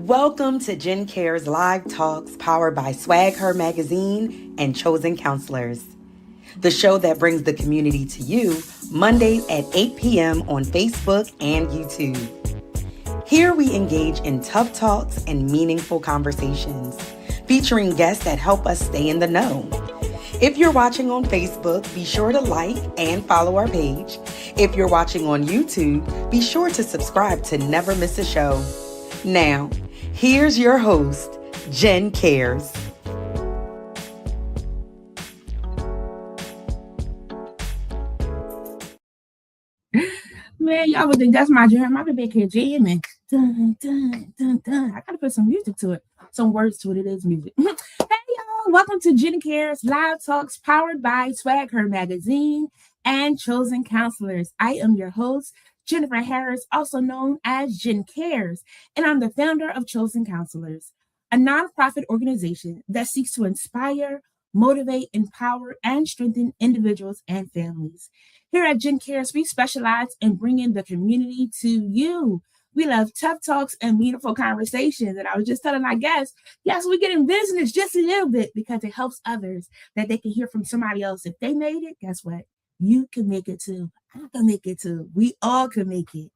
Welcome to Jen Cares Live Talks powered by Swag Her Magazine and Chosen Counselors, the show that brings the community to you Mondays at 8 p.m. on Facebook and YouTube. Here we engage in tough talks and meaningful conversations, featuring guests that help us stay in the know. If you're watching on Facebook, be sure to like and follow our page. If you're watching on YouTube, be sure to subscribe to never miss a show. Now, here's your host, Jen Cares. Man, y'all would think that's my jam. I've been back here jamming. Dun, dun, dun, dun. I gotta put some music to it, some words to it. It is music. Hey, y'all. Welcome to Jen Cares Live Talks powered by Swag Her Magazine and Chosen Counselors. I am your host, Jennifer Harris, also known as Jen Cares, and I'm the founder of Chosen Counselors, a nonprofit organization that seeks to inspire, motivate, empower, and strengthen individuals and families. Here at Jen Cares, we specialize in bringing the community to you. We love tough talks and meaningful conversations. And I was just telling our guests, yes, we get in business just a little bit because it helps others that they can hear from somebody else. If they made it, guess what? You can make it too. I can make it too. We all can make it.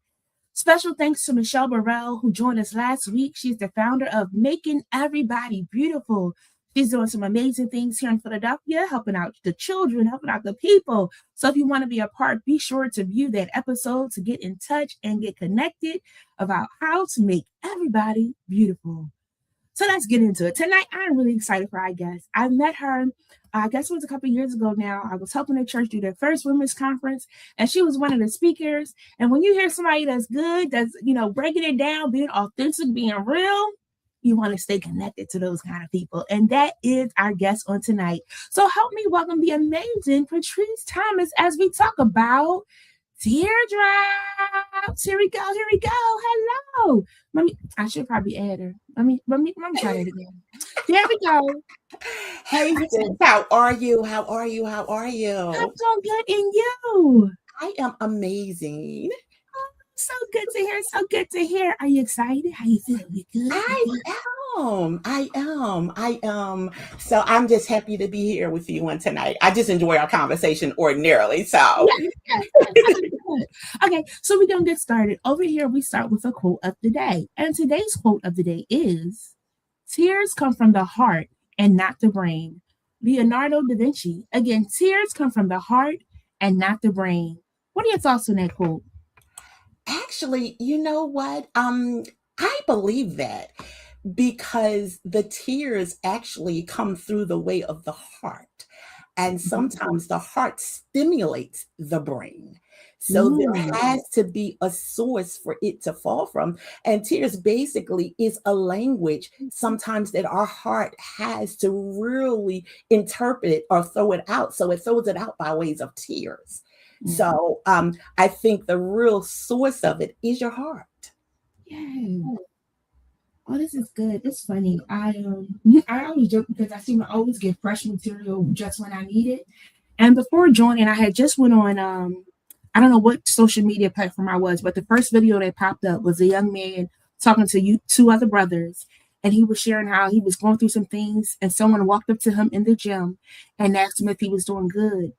Special thanks to Michelle Burrell, who joined us last week. She's the founder of Making Everybody Beautiful. She's doing some amazing things here in Philadelphia, helping out the children, helping out the people. So if you want to be a part, be sure to view that episode to get in touch and get connected about how to make everybody beautiful. So let's get into it. Tonight, I'm really excited for our guest. I met her, I guess it was a couple of years ago now. I was helping the church do their first women's conference, and she was one of the speakers. And when you hear somebody that's good, that's, breaking it down, being authentic, being real, you want to stay connected to those kind of people. And that is our guest on tonight. So help me welcome the amazing Patrice Thomas as we talk about teardrops. Here we go. Hello. I should probably add her. Let me try that again. There we go. Hey, how are you? I'm doing good, and you? I am amazing. So good to hear. Are you excited? How you feeling? You good? I am. So I'm just happy to be here with you on tonight. I just enjoy our conversation ordinarily. So yes. Okay, so we're gonna get started. Over here, we start with a quote of the day. And today's quote of the day is, "Tears come from the heart and not the brain." Leonardo da Vinci. Again, tears come from the heart and not the brain. What are your thoughts on that quote? Actually, you know what? I believe that because the tears actually come through the way of the heart. And sometimes the heart stimulates the brain. So there has to be a source for it to fall from. And tears basically is a language sometimes that our heart has to really interpret or throw it out. So it throws it out by ways of tears. So I think the real source of it is your heart. Yeah. Oh, this is good. It's funny. I always joke because I seem to always get fresh material just when I need it. And before joining, I had just went on I don't know what social media platform I was, but the first video that popped up was a young man talking to two other brothers. And he was sharing how he was going through some things, and someone walked up to him in the gym and asked him if he was doing good.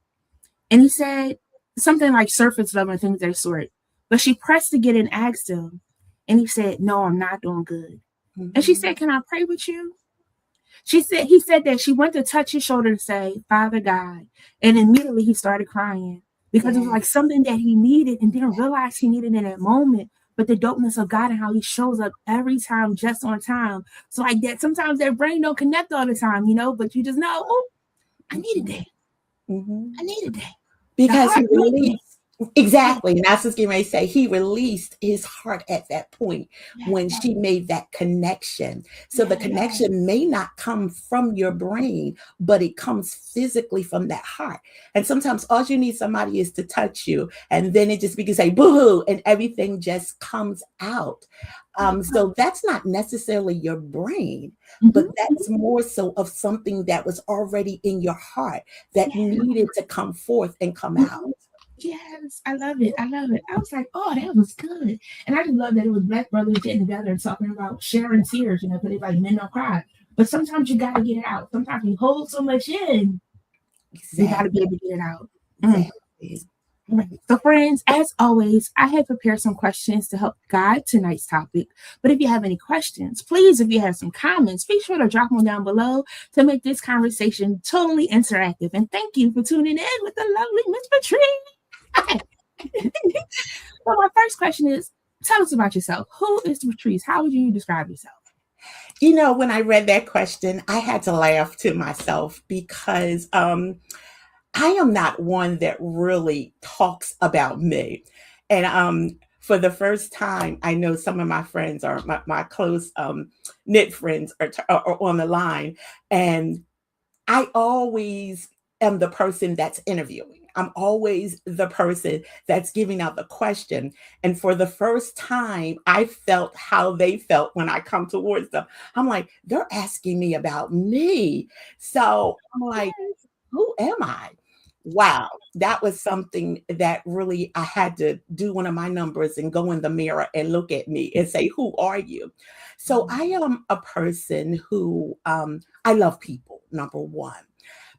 And he said something like surface level and things of that sort. But she pressed again and asked him, and he said, "No, I'm not doing good." Mm-hmm. And she said, "Can I pray with you?" He said that she went to touch his shoulder and say, "Father God." And immediately he started crying because it was like something that he needed and didn't realize he needed in that moment. But the dopeness of God and how he shows up every time, just on time. So like that, sometimes their brain don't connect all the time, but you just know, oh, I needed that. Mm-hmm. I needed that. Because he released, exactly. And that's what I was going to say. He released his heart at that point when she made that connection. So the connection may not come from your brain, but it comes physically from that heart. And sometimes all you need somebody is to touch you. And then it just begins to say, boo-hoo, and everything just comes out. So that's not necessarily your brain, but that's more so of something that was already in your heart that needed to come forth and come out. Yes, I love it. I love it. I was like, oh, that was good. And I just love that it was black brothers getting together and talking about sharing tears, because they like men don't cry. But sometimes you gotta get it out. Sometimes you hold so much in, you gotta be Exactly. able to get it out. Mm. Exactly. Right. So, friends, as always, I have prepared some questions to help guide tonight's topic. But if you have any questions, please, if you have some comments, be sure to drop them down below to make this conversation totally interactive. And thank you for tuning in with the lovely Miss Patrice. So, my first question is, tell us about yourself. Who is Patrice? How would you describe yourself? When I read that question, I had to laugh to myself because I am not one that really talks about me. And for the first time, I know some of my friends or my close knit friends are on the line. And I always am the person that's interviewing. I'm always the person that's giving out the question. And for the first time, I felt how they felt when I come towards them. I'm like, they're asking me about me. So I'm like, who am I? Wow, that was something that really I had to do one of my numbers and go in the mirror and look at me and say, who are you? So I am a person who I love people, number one.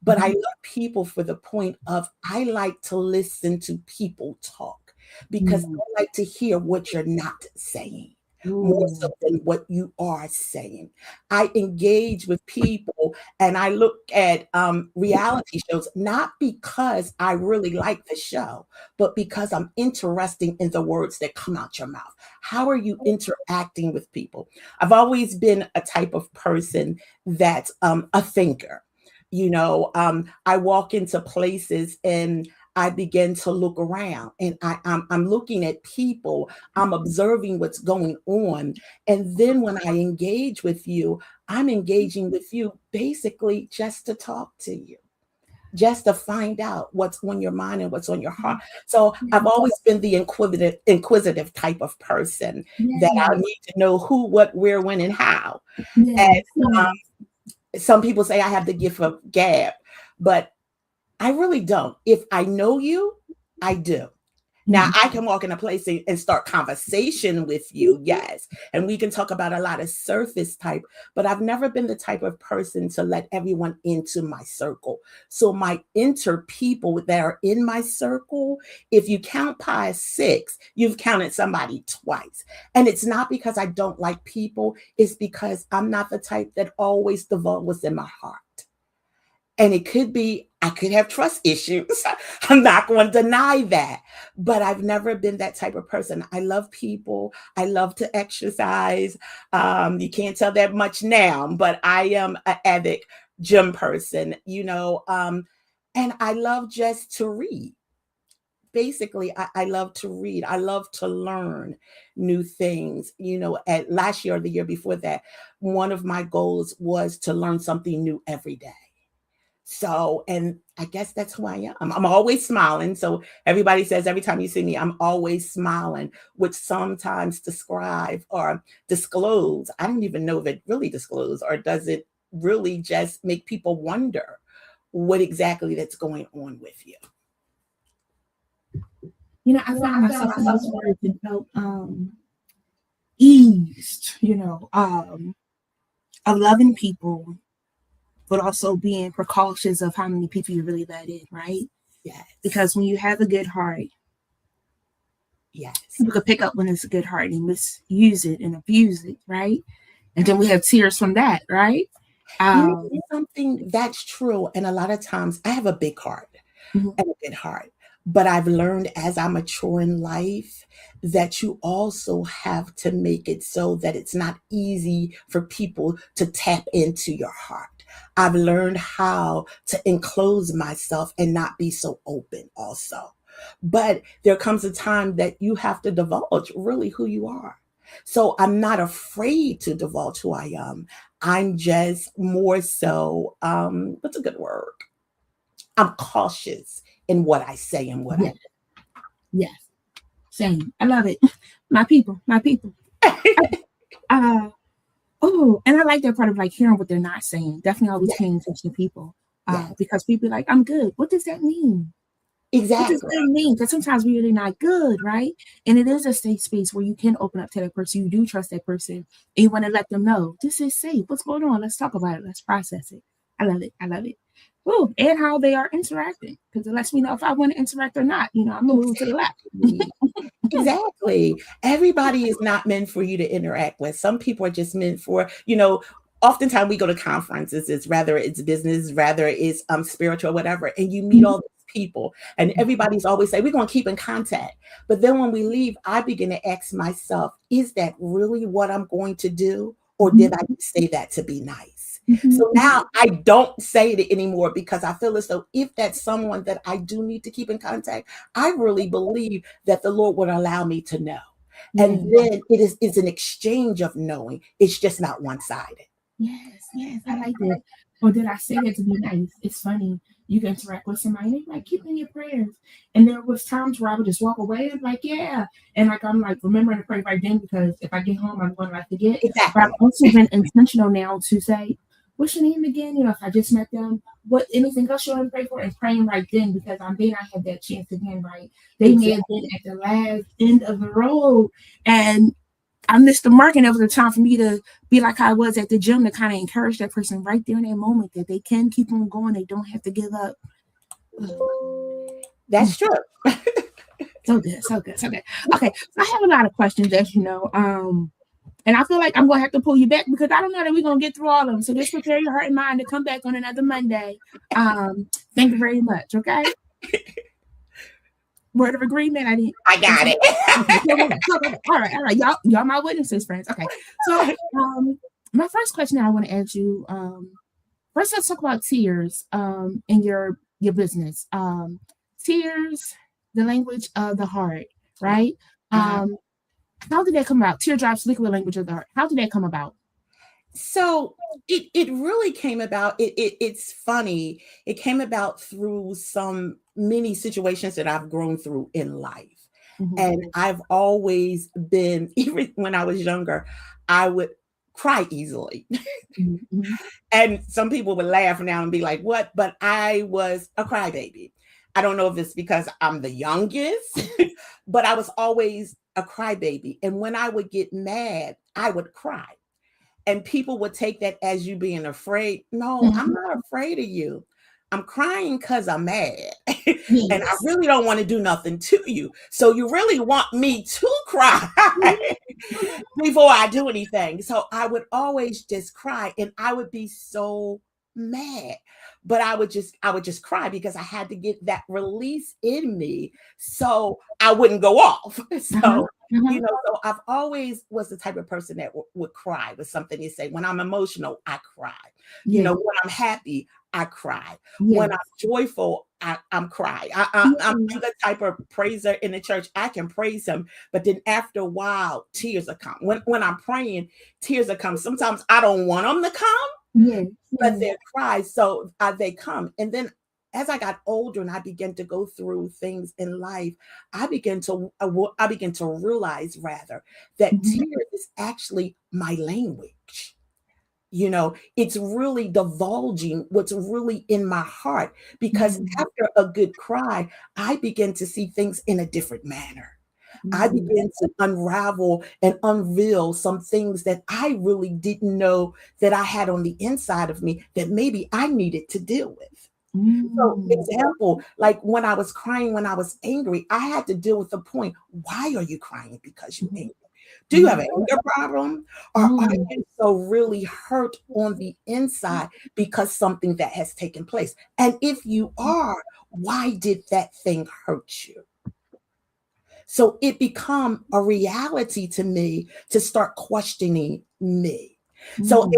But I Mhm. love people for the point of I like to listen to people talk because Mm. I like to hear what you're not saying more so Ooh. than what you are saying. I engage with people and I look at reality shows not because I really like the show, but because I'm interested in the words that come out your mouth. How are you interacting with people? I've always been a type of person that's a thinker. I walk into places and I begin to look around and I'm looking at people, I'm observing what's going on. And then when I engage with you, I'm engaging with you basically just to talk to you, just to find out what's on your mind and what's on your heart. So I've always been the inquisitive type of person that I Yes. need to know who, what, where, when, and how. And Yes. Yes. some people say I have the gift of gab, but I really don't. If I know you, I do. Now Mhm. I can walk in a place and start conversation with you, yes, and we can talk about a lot of surface type, but I've never been the type of person to let everyone into my circle. So my inter people that are in my circle, if you count past six, you've counted somebody twice. And it's not because I don't like people, it's because I'm not the type that always divulge what's in my heart. And it could be, I could have trust issues. I'm not going to deny that. But I've never been that type of person. I love people. I love to exercise. You can't tell that much now, but I am an avid gym person, and I love just to read. Basically, I love to read. I love to learn new things. At last year or the year before that, one of my goals was to learn something new every day. So, and I guess that's who I am. I'm always smiling. So everybody says every time you see me, I'm always smiling, which sometimes describe or disclose. I don't even know if it really disclose or does it really just make people wonder what exactly that's going on with you. I found myself in those words and felt eased, of loving people, but also being precautious of how many people you really let in, right? Yes. Because when you have a good heart, Yes. people could pick up when it's a good heart and misuse it and abuse it, right? And then we have tears from that, right? You know Um, something that's true. And a lot of times I have a big heart mhm. and a good heart. But I've learned as I mature in life that you also have to make it so that it's not easy for people to tap into your heart. I've learned how to enclose myself and not be so open, also. But there comes a time that you have to divulge really who you are. So I'm not afraid to divulge who I am. I'm just more so, what's a good word? I'm cautious in what I say and what Yes, I yes, same. I love it. My people, my people. do. Uh, oh, and I like that part of like hearing what they're not saying. Definitely always Yes, paying attention to people. yes, Because people be like, I'm good. What does that mean? Which is Exactly. what I mean, because sometimes we're really not good, right? And it is a safe space where you can open up to that person. You do trust that person, and you want to let them know this is safe. What's going on? Let's talk about it. Let's process it. I love it. I love it. Ooh, and how they are interacting, because it lets me know if I want to interact or not. I'm gonna move to the left. Exactly. Exactly. Everybody is not meant for you to interact with. Some people are just meant for, oftentimes we go to conferences, it's rather it's business, rather it's spiritual, whatever, and you meet all these people and everybody's always say, we're gonna keep in contact. But then when we leave, I begin to ask myself, is that really what I'm going to do? Or did I just say that to be nice? So now I don't say it anymore because I feel as though if that's someone that I do need to keep in contact, I really believe that the Lord would allow me to know. And then it's an exchange of knowing. It's just not one-sided. Yes, I like that. Or did I say that to be nice? It's funny. You can interact with somebody and they're like, keep in your prayers. And there was times where I would just walk away and like, yeah. And like I'm like remembering to pray right then because if I get home, I'm going to forget. But I've Exactly. also been intentional now to say, what's your name again? If I just met them, what anything else you want to pray for? And praying right then because I may not have that chance again, right? They may have Exactly. been at the last end of the road. And I missed the mark, and it was a time for me to be like I was at the gym to kind of encourage that person right there in that moment that they can keep on going. They don't have to give up. That's true. So good, so good, so good. Okay, so I have a lot of questions, as you know. And I feel like I'm gonna have to pull you back because I don't know that we're gonna get through all of them. So just prepare your heart and mind to come back on another Monday. Thank you very much. Okay. Word of agreement. I got it. Okay. All right. Y'all my witnesses, friends. Okay. So my first question I want to ask you, first let's talk about tears in your business. Tears, the language of the heart, right? How did that come about? Teardrops, liquid language of the heart. How did that come about? So it really came about. It's funny. It came about through some many situations that I've grown through in life. And I've always been, even when I was younger, I would cry easily. And some people would laugh now and be like, what? But I was a crybaby. I don't know if it's because I'm the youngest, but I was always a crybaby. And when I would get mad, I would cry. And people would take that as you being afraid. No, I'm not afraid of you. I'm crying because I'm mad. And I really don't want to do nothing to you. So you really want me to cry before I do anything. So I would always just cry and I would be so mad. But I would just cry because I had to get that release in me so I wouldn't go off. So so I've always was the type of person that would cry with something you say. When I'm emotional, I cry. When I'm happy, I cry. When I'm joyful, I'm cry. I'm the type of praiser in the church. I can praise him, but then after a while, tears will come. When I'm praying, tears will come. Sometimes I don't want them to come, but they cry, so they come. And then as I got older and I began to go through things in life, I began to realize rather that tears is actually my language. It's really divulging what's really in my heart because after a good cry, I begin to see things in a different manner. I began to unravel and unveil some things that I really didn't know that I had on the inside of me that maybe I needed to deal with. So, example, like when I was crying, when I was angry, I had to deal with the point. Why are you crying because you're angry? Do you have an anger problem? Or are you so really hurt on the inside because something that has taken place? And if you are, why did that thing hurt you? So it become a reality to me to start questioning me. So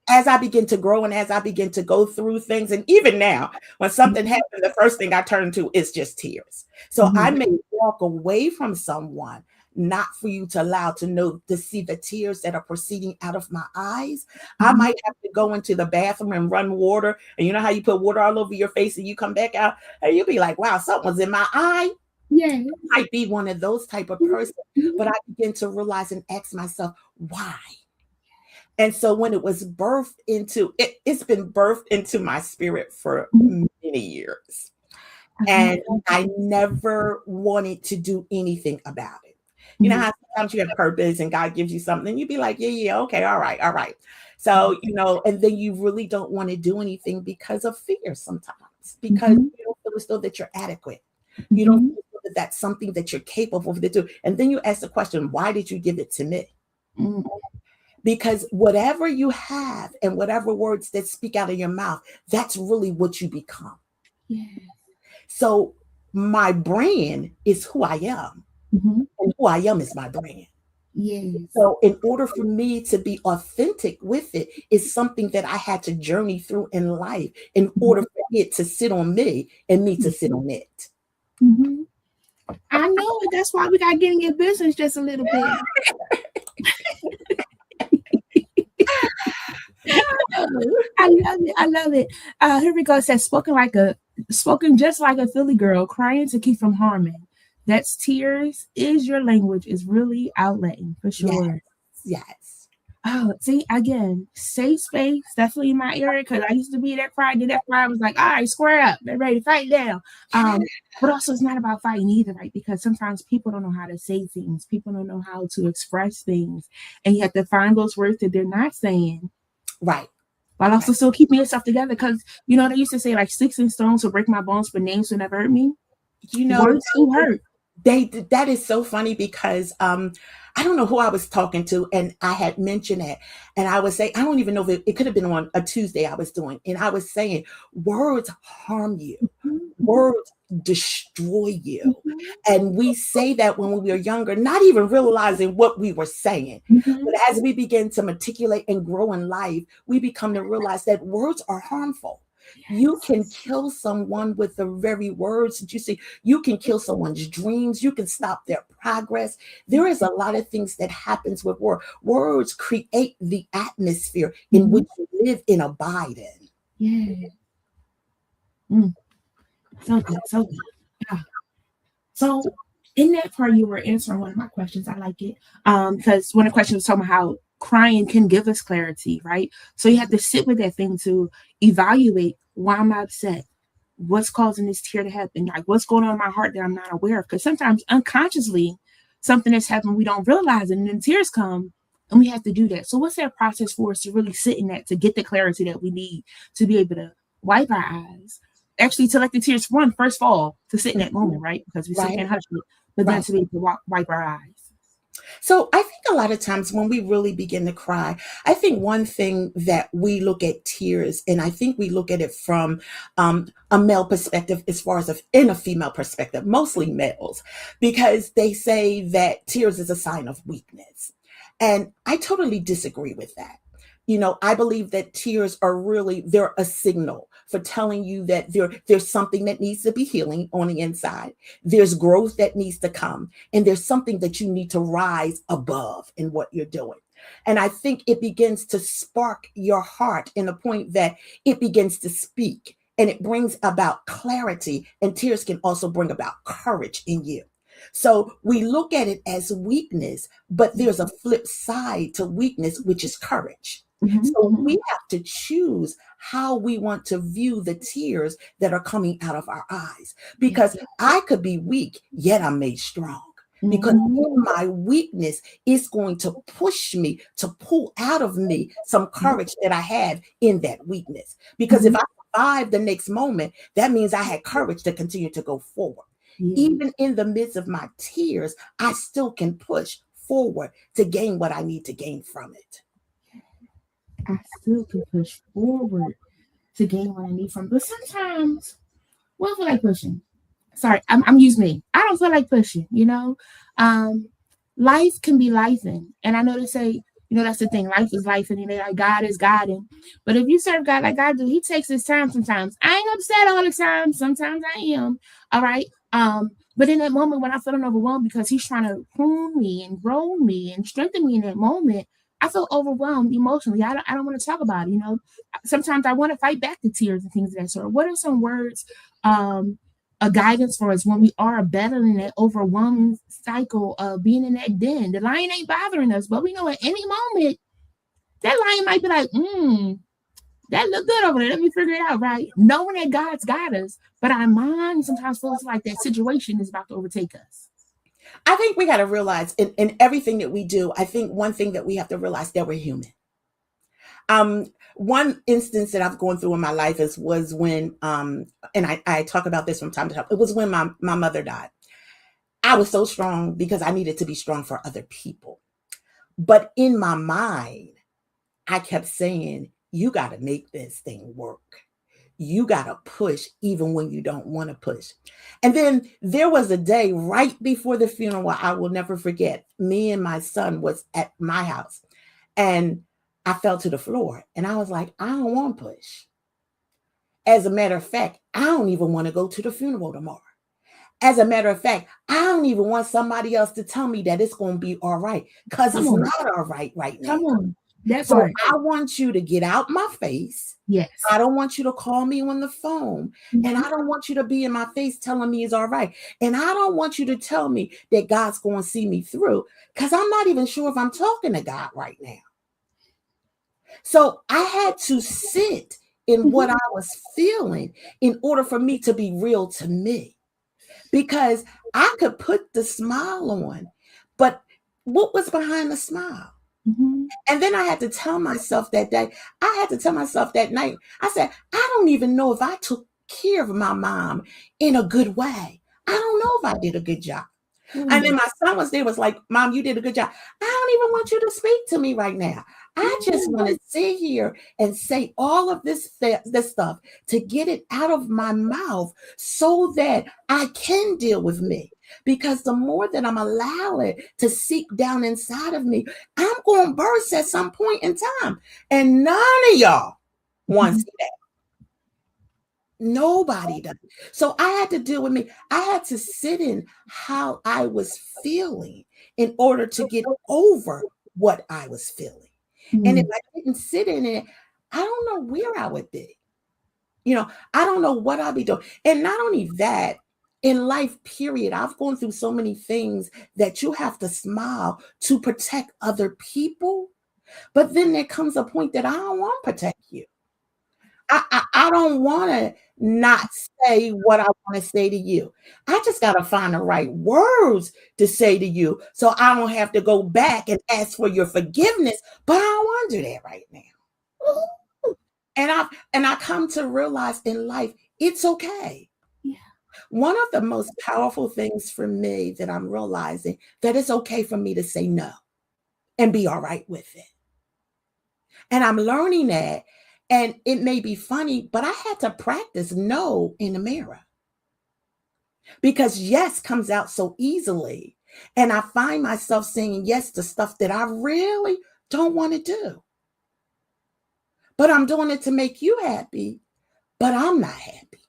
as I begin to grow and as I begin to go through things, and even now, when something happens, the first thing I turn to is just tears. So I may walk away from someone, not for you to allow to see the tears that are proceeding out of my eyes. I might have to go into the bathroom and run water. And you know how you put water all over your face and you come back out and you'll be like, wow, something's in my eye. Might be one of those type of person, but I begin to realize and ask myself, why? And so when it was birthed into, it's been birthed into my spirit for many years. and I never wanted to do anything about it. You know how sometimes you have purpose and God gives you something, and you'd be like, yeah, okay, all right, all right. So, and then you really don't want to do anything because of fear sometimes, because you don't feel as though that you're adequate. You don't feel that that's something that you're capable of to do. And then you ask the question, why did you give it to me? Because whatever you have and whatever words that speak out of your mouth, that's really what you become. So my brand is who I am, and who I am is my brand. So in order for me to be authentic with it is something that I had to journey through in life in order for it to sit on me and me to sit on it. I know it. That's why we got to get in your business just a little bit. I love it. I love it. Here we go. It says spoken just like a Philly girl, crying to keep from harming. That's tears is your language, is really outletting for sure. Yes. Oh, see, again, safe space, definitely in my area, because I used to be that cry, did that cry. I was like, all right, square up, they're ready to fight down. But also it's not about fighting either, right? Because sometimes people don't know how to say things. People don't know how to express things. And you have to find those words that they're not saying. Right. While also still keeping yourself together. Because, they used to say like sticks and stones will break my bones, but names will never hurt me. Words do hurt. That is so funny because I don't know who I was talking to, and I had mentioned it, and I was saying, I don't even know if it could have been on a Tuesday I was doing, and I was saying, words harm you, words destroy you, and we say that when we were younger, not even realizing what we were saying, but as we begin to matriculate and grow in life, we become to realize that words are harmful. You can kill someone with the very words that you say. You can kill someone's dreams. You can stop their progress. There is a lot of things that happens with words. Words create the atmosphere in which you live and abide in. So good. So good. Yeah. So in that part, you were answering one of my questions. I like it. Because one of the questions was talking about how crying can give us clarity, right? So you have to sit with that thing to evaluate, why am I upset? What's causing this tear to happen? Like, what's going on in my heart that I'm not aware of? Because sometimes unconsciously something that's happened, we don't realize it, and then tears come, and we have to do that. So what's that process for us to really sit in that, to get the clarity that we need to be able to wipe our eyes, actually to let the tears run first of all, to sit in that moment, right? Because we still can't hush it, but then to be able to wipe our eyes. So I think a lot of times when we really begin to cry, I think one thing that we look at tears, and I think we look at it from a male perspective as far as in a female perspective, mostly males, because they say that tears is a sign of weakness. And I totally disagree with that. I believe that tears they're a signal for telling you that there's something that needs to be healing on the inside. There's growth that needs to come, and there's something that you need to rise above in what you're doing. And I think it begins to spark your heart in a point that it begins to speak, and it brings about clarity, and tears can also bring about courage in you. So we look at it as weakness, but there's a flip side to weakness, which is courage. So we have to choose how we want to view the tears that are coming out of our eyes, because I could be weak, yet I'm made strong. Because in my weakness, it's going to push me to pull out of me some courage that I have in that weakness. Because if I survive the next moment, that means I had courage to continue to go forward. Even in the midst of my tears, I still can push forward to gain what I need to gain from it. I still can push forward to gain what I need from. But sometimes, well, I feel like pushing. Sorry, I'm using me. I don't feel like pushing. Life can be lifing, and I know they say, that's the thing. Life is life, and like God is guiding. But if you serve God like I do, He takes His time. Sometimes I ain't upset all the time. Sometimes I am. All right. But in that moment when I feel overwhelmed because He's trying to prune me and grow me and strengthen me in that moment, I feel overwhelmed emotionally. I don't want to talk about it. Sometimes I want to fight back the tears and things of that sort. What are some words, a guidance for us when we are battling that overwhelming cycle of being in that den? The lion ain't bothering us, but we know at any moment that lion might be like, that look good over there. Let me figure it out, right? Knowing that God's got us, but our mind sometimes feels like that situation is about to overtake us. I think we got to realize in everything that we do, I think one thing that we have to realize that we're human. One instance that I've gone through in my life was when, and I talk about this from time to time. It was when my mother died. I was so strong because I needed to be strong for other people. But in my mind, I kept saying, you got to make this thing work. You got to push even when you don't want to push. And then there was a day right before the funeral I will never forget. Me and my son was at my house and I fell to the floor and I was like, I don't want to push. As a matter of fact, I don't even want to go to the funeral tomorrow. As a matter of fact, I don't even want somebody else to tell me that it's going to be all right because it's not all right now. Come on. That's So right. I want you to get out my face. Yes. I don't want you to call me on the phone. Mhm. And I don't want you to be in my face telling me it's all right. And I don't want you to tell me that God's going to see me through because I'm not even sure if I'm talking to God right now. So I had to sit in what I was feeling in order for me to be real to me. Because I could put the smile on, but what was behind the smile? Mhm. And then I had to tell myself that day, I had to tell myself that night, I said, I don't even know if I took care of my mom in a good way. I don't know if I did a good job. And then my son was there, was like, Mom, you did a good job. I don't even want you to speak to me right now. I just want to sit here and say all of this stuff to get it out of my mouth so that I can deal with me. Because the more that I'm allowing to seep down inside of me, I'm going to burst at some point in time. And none of y'all want to see that. Nobody does. So I had to deal with me. I had to sit in how I was feeling in order to get over what I was feeling. And if I didn't sit in it, I don't know where I would be. I don't know what I'll be doing. And not only that, in life, period, I've gone through so many things that you have to smile to protect other people. But then there comes a point that I don't want to protect you. I don't want to not say what I want to say to you. I just got to find the right words to say to you so I don't have to go back and ask for your forgiveness. But I don't want to do that right now. And I come to realize in life, it's okay. Yeah. One of the most powerful things for me that I'm realizing that it's okay for me to say no and be all right with it. And I'm learning that. And it may be funny, but I had to practice no in the mirror because yes comes out so easily. And I find myself saying yes to stuff that I really don't want to do. But I'm doing it to make you happy, but I'm not happy.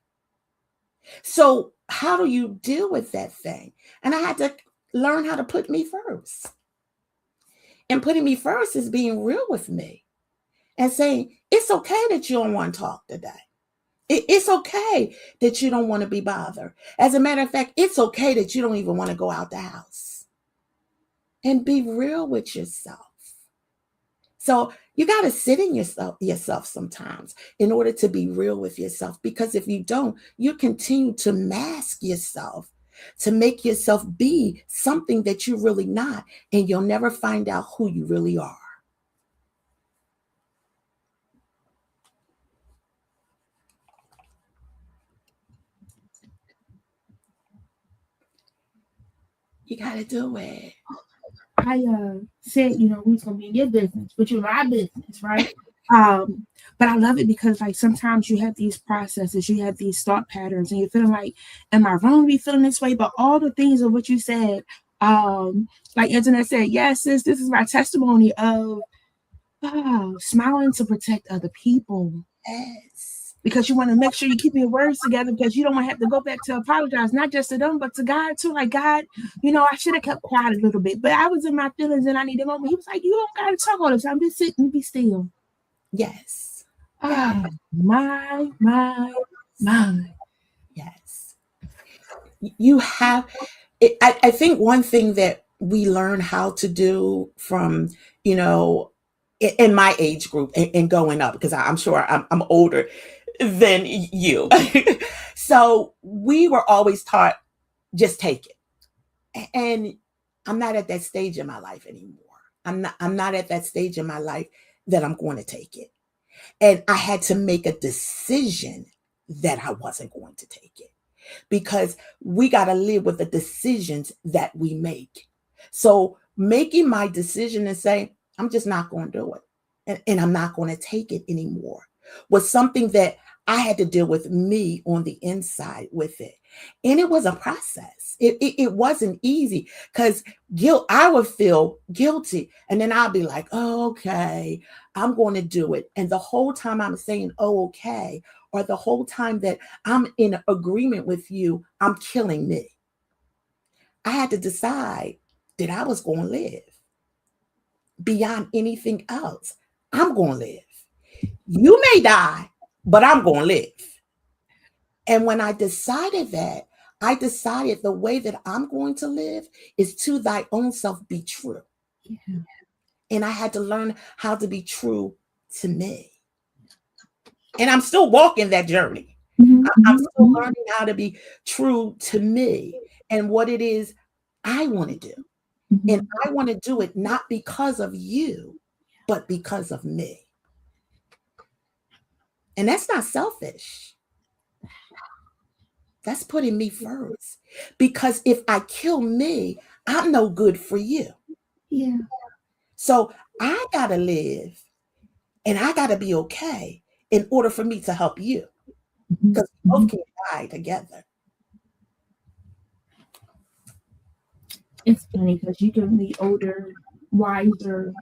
So how do you deal with that thing? And I had to learn how to put me first. And putting me first is being real with me and saying, it's okay that you don't want to talk today. It's okay that you don't want to be bothered. As a matter of fact, it's okay that you don't even want to go out the house. And be real with yourself. So you got to sit in yourself sometimes in order to be real with yourself. Because if you don't, you continue to mask yourself to make yourself be something that you're really not. And you'll never find out who you really are. You got to do it. I said, we was gonna be in your business, but you're my business, right? But I love it because like sometimes you have these processes, you have these thought patterns, and you're feeling like, am I wrong to be feeling this way? But all the things of what you said, like Internet said, yes, sis, this is my testimony of smiling to protect other people. Yes. Because you want to make sure you keep your words together because you don't want to have to go back to apologize, not just to them, but to God too. Like, God, I should have kept quiet a little bit, but I was in my feelings and I needed a moment. He was like, you don't got to talk all the time. Just sit and be still. Yes. Oh, my. Yes. You have, I think one thing that we learn how to do from, in my age group and going up, because I'm sure I'm older than you. So we were always taught, just take it. And I'm not at that stage in my life anymore. I'm not at that stage in my life that I'm going to take it. And I had to make a decision that I wasn't going to take it, because we got to live with the decisions that we make. So making my decision and saying, I'm just not going to do it, and I'm not going to take it anymore, was something that I had to deal with me on the inside with it. And it was a process. It wasn't easy, because I would feel guilty. And then I'll be like, oh, okay, I'm going to do it. And the whole time I'm saying, oh, okay, or the whole time that I'm in agreement with you, I'm killing me. I had to decide that I was going to live beyond anything else. I'm going to live. You may die, but I'm going to live. And when I decided that, I decided the way that I'm going to live is to thy own self be true. Yeah. And I had to learn how to be true to me. And I'm still walking that journey. Mm-hmm. I'm still learning how to be true to me and what it is I want to do. Mm-hmm. And I want to do it not because of you, but because of me. And that's not selfish. That's putting me first. Because if I kill me, I'm no good for you. Yeah. So I got to live, and I got to be okay in order for me to help you. Because we both can die together. It's funny because you can meet older, wiser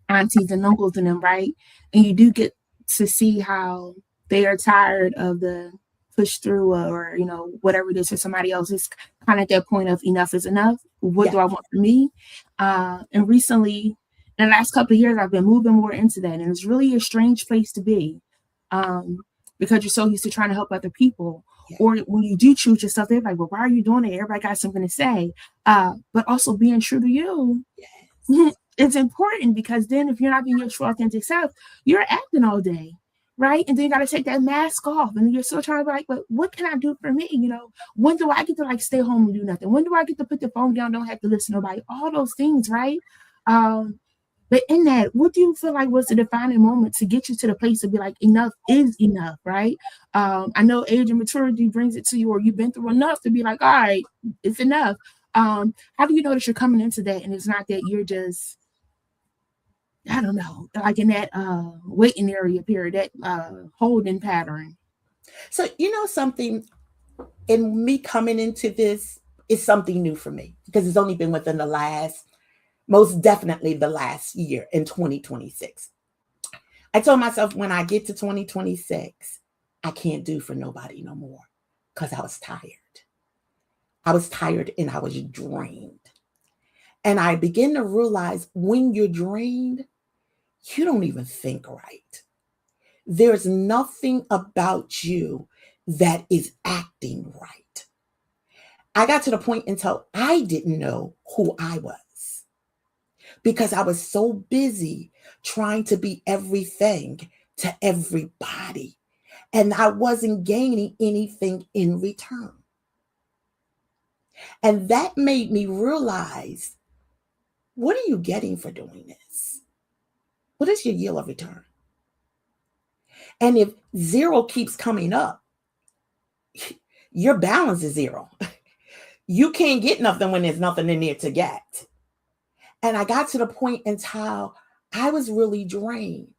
aunties and uncles in them, right? And you do get to see how they are tired of the push through, or whatever it is for somebody else. It's kind of at that point of enough is enough. What do I want for me? And recently, in the last couple of years, I've been moving more into that, and it's really a strange place to be, because you're so used to trying to help other people. Yeah. Or when you do choose yourself, they're like, well, why are you doing it? Everybody got something to say. But also being true to you. Yes. It's important, because then if you're not being your true authentic self, you're acting all day, right? And then you got to take that mask off, and you're still trying to be like, but what can I do for me? When do I get to stay home and do nothing? When do I get to put the phone down, don't have to listen to nobody? All those things, right? But in that, what do you feel like was the defining moment to get you to the place to be like, enough is enough, right? I know age and maturity brings it to you, or you've been through enough to be like, all right, it's enough. How do you know that you're coming into that, and it's not that you're just, I don't know, like in that waiting area period, that holding pattern? So, something, in me coming into this is something new for me, because it's only been within most definitely the last year, in 2026. I told myself, when I get to 2026, I can't do for nobody no more, because I was tired. I was tired and I was drained. And I began to realize, when you're drained, you don't even think right. There's nothing about you that is acting right. I got to the point until I didn't know who I was, because I was so busy trying to be everything to everybody, and I wasn't gaining anything in return. And that made me realize, what are you getting for doing this? What is your yield of return? And if zero keeps coming up, your balance is zero. You can't get nothing when there's nothing in there to get. And I got to the point in how I was really drained.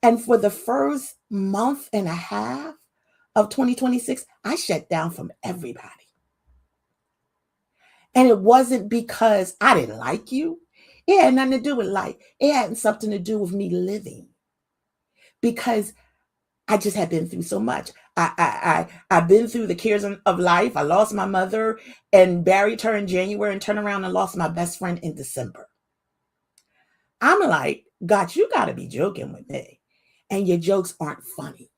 And for the first month and a half of 2026, I shut down from everybody. And it wasn't because I didn't like you. It had nothing to do with like, it had something to do with me living. Because I just had been through so much. I've been through the cares of life. I lost my mother and buried her in January, and turned around and lost my best friend in December. I'm like, God, you got to be joking with me. And your jokes aren't funny.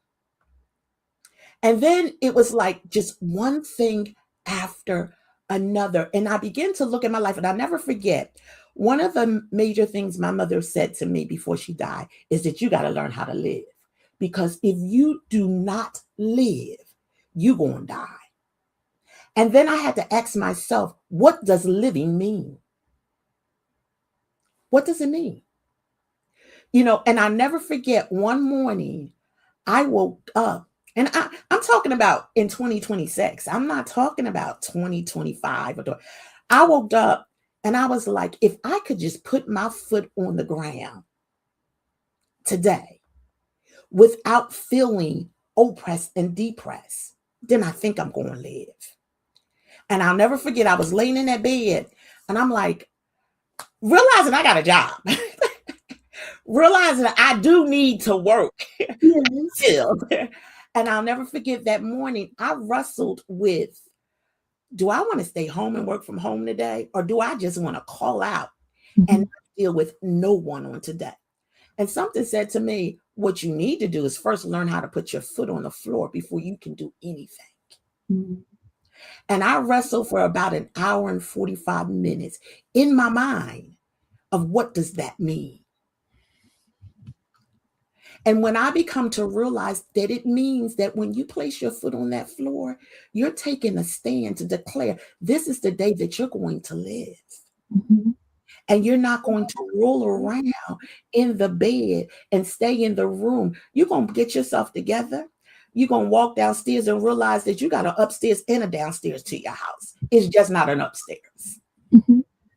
And then it was like just one thing after another. And I began to look at my life, and I'll never forget. One of the major things my mother said to me before she died is that you got to learn how to live. Because if you do not live, you're going to die. And then I had to ask myself, what does living mean? What does it mean? And I'll never forget one morning I woke up, and I'm talking about in 2026. I'm not talking about 2025. I woke up and I was like, if I could just put my foot on the ground today without feeling oppressed and depressed, then I think I'm going to live. And I'll never forget, I was laying in that bed and I'm like, realizing I got a job, realizing I do need to work still. And I'll never forget that morning, I wrestled with, do I want to stay home and work from home today? Or do I just want to call out and deal with no one on today? And something said to me, what you need to do is first learn how to put your foot on the floor before you can do anything. And I wrestled for about an hour and 45 minutes in my mind of what does that mean? And when I become to realize that it means that when you place your foot on that floor, you're taking a stand to declare this is the day that you're going to live. And you're not going to roll around in the bed and stay in the room. You're going to get yourself together. You're going to walk downstairs and realize that you got an upstairs and a downstairs to your house. It's just not an upstairs.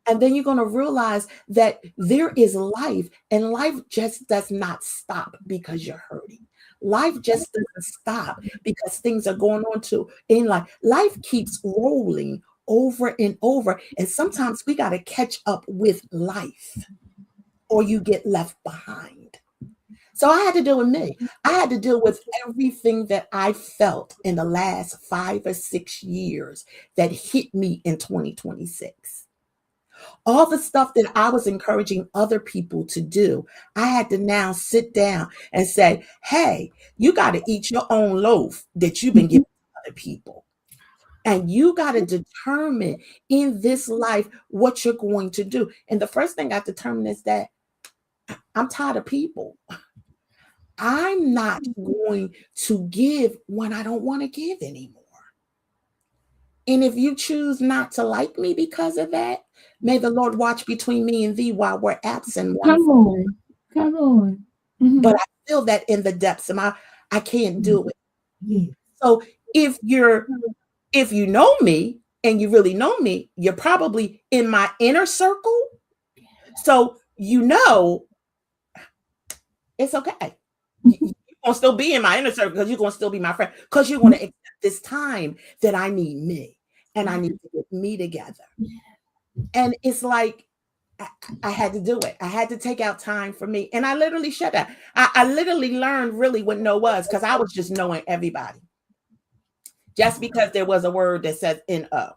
And then you're going to realize that there is life, and life just does not stop because you're hurting. Life just doesn't stop because things are going on in life. Life keeps rolling over and over. And sometimes we got to catch up with life or you get left behind. So I had to deal with me. I had to deal with everything that I felt in the last 5 or 6 years that hit me in 2026. All the stuff that I was encouraging other people to do, I had to now sit down and say, hey, you got to eat your own loaf that you've been giving to other people. And you got to determine in this life what you're going to do. And the first thing I determined is that I'm tired of people. I'm not going to give when I don't want to give anymore. And if you choose not to like me because of that, may the Lord watch between me and thee while we're absent. Come on. But I feel that in the depths of I can't do it. So if you know me and you really know me, you're probably in my inner circle. So it's okay. You're going to still be in my inner circle because you're going to still be my friend, because you're going to accept this time that I need me and I need to get me together. And it's like, I had to do it. I had to take out time for me. And I literally shut that. I literally learned really what no was, because I was just knowing everybody. Just because there was a word that says N-O.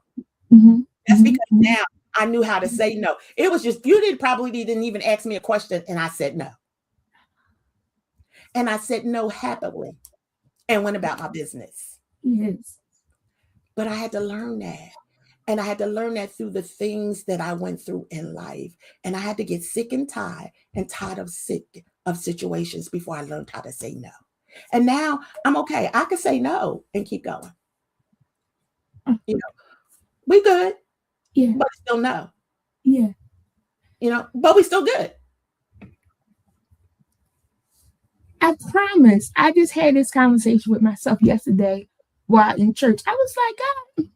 Just because now I knew how to say no. It was just, probably didn't even ask me a question and I said no. And I said no happily and went about my business. But I had to learn that. And I had to learn that through the things that I went through in life. And I had to get sick and tired of situations before I learned how to say no. And now I'm okay. I can say no and keep going. We good. But still no. But we still good. I promise. I just had this conversation with myself yesterday while in church. I was like, God,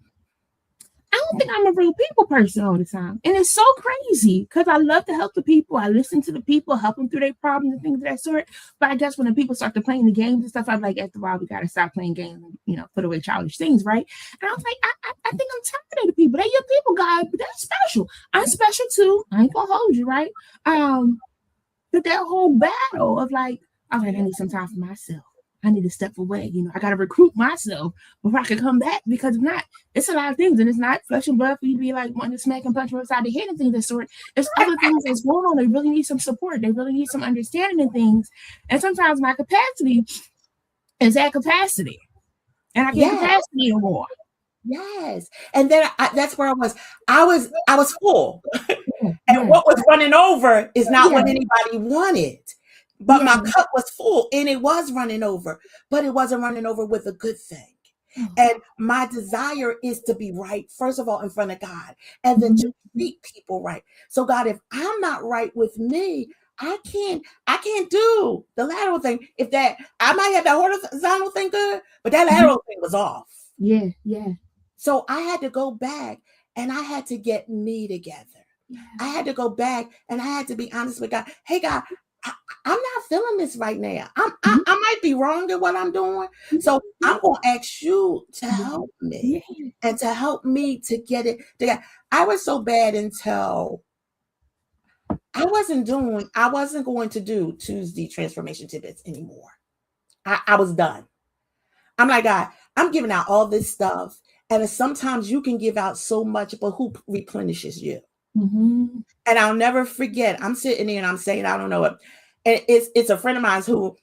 I don't think I'm a real people person all the time. And it's so crazy because I love to help the people. I listen to the people, help them through their problems and things of that sort. But I guess when the people start to playing the games and stuff, I'm like, after a while, we got to stop playing games and, put away childish things, right? And I was like, I think I'm tired of the people. They're your people, God, but that's special. I'm special too. I ain't gonna hold you, right? But that whole battle of like, all right, I need some time for myself. I need to step away. I got to recruit myself before I can come back, because if not, it's a lot of things. And it's not flesh and blood for you to be like wanting to smack and punch them upside the head and things of that sort. It's other things that's going on. They really need some support. They really need some understanding and things. And sometimes my capacity is at capacity. And I get capacity anymore. Yes. And then that's where I was. I was full. Yeah, And yeah, what was running over is not yeah, what anybody wanted. But my yeah. cup was full and it was running over, but it wasn't running over with a good thing. Oh, And my desire is to be right, first of all, in front of God, and then to mhm, treat people right. So God, if I'm not right with me, I can't do the lateral thing. If that I might have that horizontal thing good, but that mhm. lateral thing was off. Yeah, yeah, So I had to go back and I had to get me together. I yeah. had to go back and I had to be honest with God. Hey, God, I, I'm not feeling this right now. Mhm, I might be wrong in what I'm doing. mhm, So mhm. I'm going to ask you to Yeah, help me yeah. and to help me to get it together. I was so bad until I wasn't going to do Tuesday transformation tidbits anymore. I was done. I'm like, God, I'm giving out all this stuff. And sometimes you can give out so much, but who replenishes you? Mhm, And I'll never forget. I'm sitting there and I'm saying, I don't know it. And it's a friend of mine who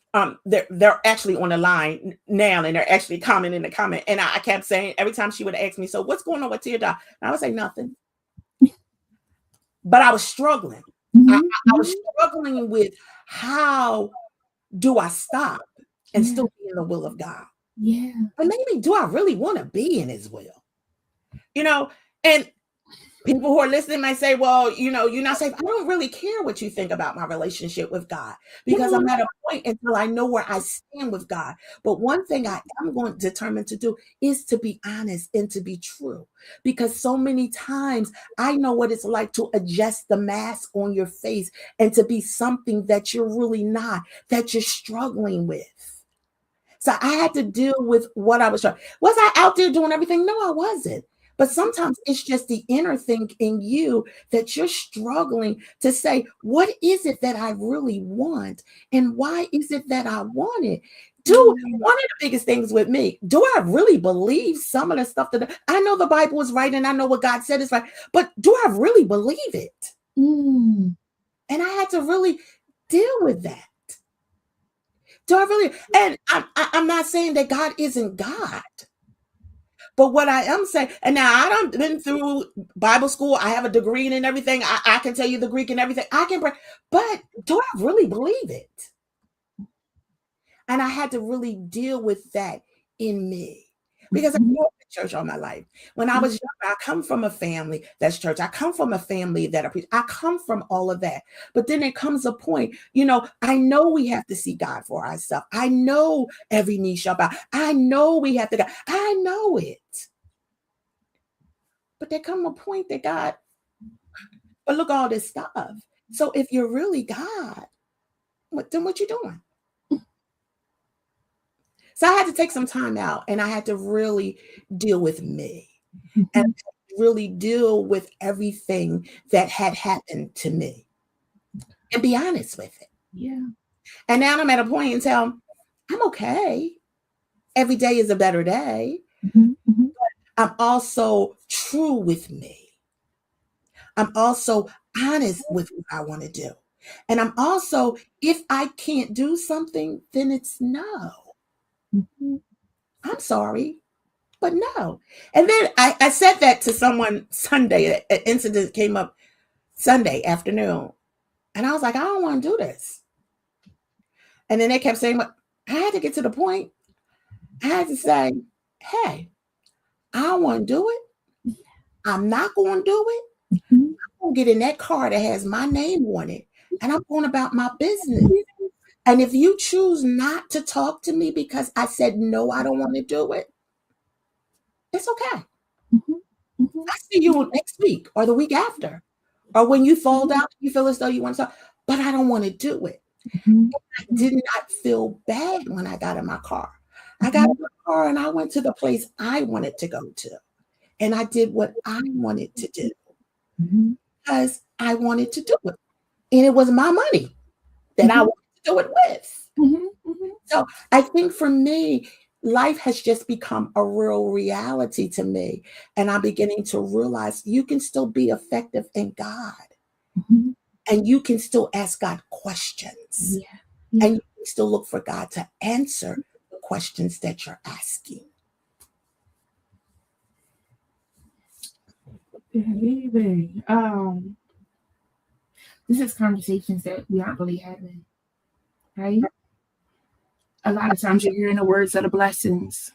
they're actually on the line now and they're actually commenting in the comment. And I kept saying every time she would ask me, so what's going on with Teardrop? And I would say nothing. But I was struggling. mhm, I was mhm. struggling with how do I stop and Yeah, still be in the will of God? yeah. And maybe do I really want to be in his will? You know, and people who are listening might say, well, you're not safe. I don't really care what you think about my relationship with God Come because I'm on. at a point until I know where I stand with God. But one thing I am going to determine to do is to be honest and to be true because so many times I know what it's like to adjust the mask on your face and to be something that you're really not, that you're struggling with. So I had to deal with what I was trying. Was I out there doing everything? No, I wasn't. But sometimes it's just the inner thing in you that you're struggling to say, what is it that I really want? And why is it that I want it? Do Mm, one of the biggest things with me, do I really believe some of the stuff that I know the Bible is right and I know what God said is right, but do I really believe it? mm. And I had to really deal with that. Do I really? And I'm not saying that God isn't God. But what I am saying, and now I don't been through Bible school. I have a degree in and everything. I can tell you the Greek and everything. I can pray, but do I really believe it? And I had to really deal with that in me because I Mhm, grew up in church all my life. When I was young, I come from a family that's church. I come from a family that I preach. I come from all of that. But then there comes a point, I know we have to see God for ourselves. I know every knee shall bow. I know we have to go. I know it. But there come a point that God, but look all this stuff. So if you're really God, then what you doing? So I had to take some time out and I had to really deal with me and mhm. really deal with everything that had happened to me and be honest with it. Yeah. And now I'm at a point and tell I'm okay. Every day is a better day. Mhm, mhm. I'm also true with me. I'm also honest with what I want to do. And I'm also, if I can't do something, then it's no. Mhm. I'm sorry, but no. And then I said that to someone Sunday. An incident came up Sunday afternoon. And I was like, I don't want to do this. And then they kept saying, well, I had to get to the point. I had to say, hey, I don't want to do it. I'm not going to do it. Mhm. I'm going to get in that car that has my name on it. And I'm going about my business. And if you choose not to talk to me because I said, no, I don't want to do it, it's okay. Mhm, mhm, I see you next week or the week after. Or when you fall mhm, down, you feel as though you want to talk, but I don't want to do it. mhm, I did not feel bad when I got in my car. I got in mhm, my car and I went to the place I wanted to go to. And I did what I wanted to do mhm, because I wanted to do it. And it was my money that I mhm, wanted to do it with. mhm, mhm. So I think for me, life has just become a real reality to me. And I'm beginning to realize you can still be effective in God Mhm. and you can still ask God questions Yeah. Yeah. and you can still look for God to answer the questions that you're asking. baby. This is conversations that we aren't really having, right? A lot of times you're hearing the words of the blessings.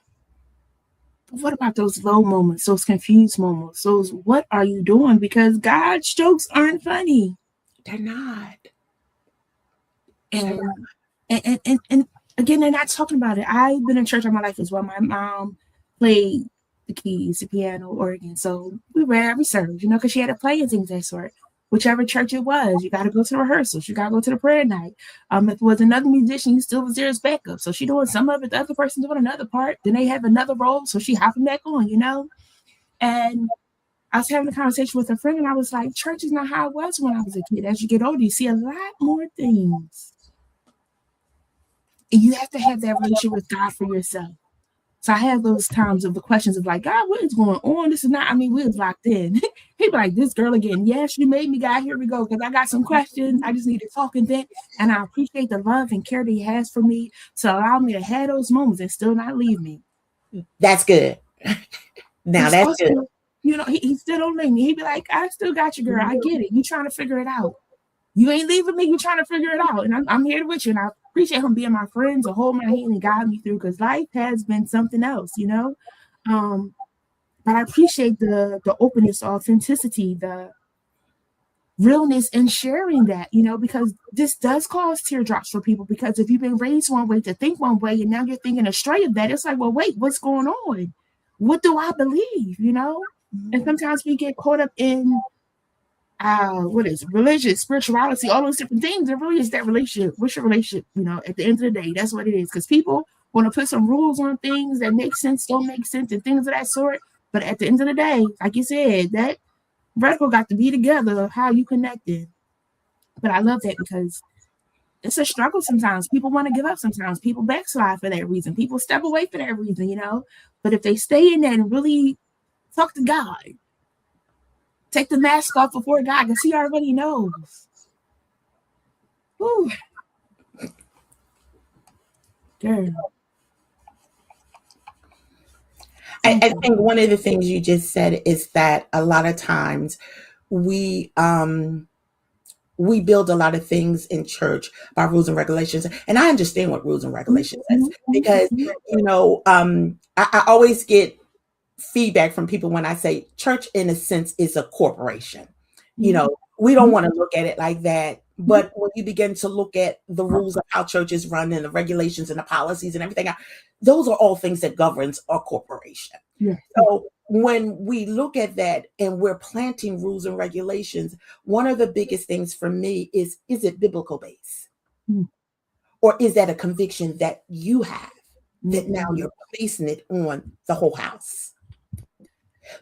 But what about those low moments, those confused moments? Those what are you doing? Because God's jokes aren't funny. They're not. And and again, they're not talking about it. I've been in church all my life as well. My mom played the keys, the piano, organ. So we were every service, because she had to play and things of that sort. Whichever church it was, you got to go to the rehearsals. You got to go to the prayer night. If it was another musician, you still was there as backup. So she doing some of it, the other person doing another part. Then they have another role, so she hopping back on, And I was having a conversation with a friend, and I was like, church is not how it was when I was a kid. As you get older, you see a lot more things. And you have to have that relationship with God for yourself. So I have those times of the questions of like, God, what is going on? This is not, we was locked in. He'd be like, this girl again. Yes, you made me, God. Here we go. Because I got some questions. I just need to talk and vent. And I appreciate the love and care that he has for me to allow me to have those moments and still not leave me. That's good. Now that's also, good. He still don't leave me. He'd be like, I still got you, girl. I get it. You trying to figure it out. You ain't leaving me. You trying to figure it out. And I'm here with you. And I appreciate him being my friend to hold my hand and guide me through, because life has been something else, But I appreciate the openness, the authenticity, the realness in sharing that, because this does cause teardrops for people. Because if you've been raised one way to think one way, and now you're thinking astray of that, it's like, well, wait, what's going on? What do I believe? And sometimes we get caught up in what is religion, spirituality, all those different things. It really is that relationship. What's your relationship? At the end of the day, that's what it is. Because people want to put some rules on things that make sense, don't make sense, and things of that sort. But at the end of the day, like you said, that vertical got to be together of how you connected. But I love that because it's a struggle sometimes. People want to give up sometimes. People backslide for that reason. People step away for that reason, But if they stay in that and really talk to God, take the mask off before God, because he already knows. Whew. Girl. I think one of the things you just said is that a lot of times we build a lot of things in church by rules and regulations. And I understand what rules and regulations is, because, I always get feedback from people when I say church in a sense is a corporation. We don't want to look at it like that. But when you begin to look at the rules of how churches run and the regulations and the policies and everything, those are all things that governs a corporation. Yeah. So when we look at that and we're planting rules and regulations, one of the biggest things for me is it biblical based? Or is that a conviction that you have that now you're placing it on the whole house?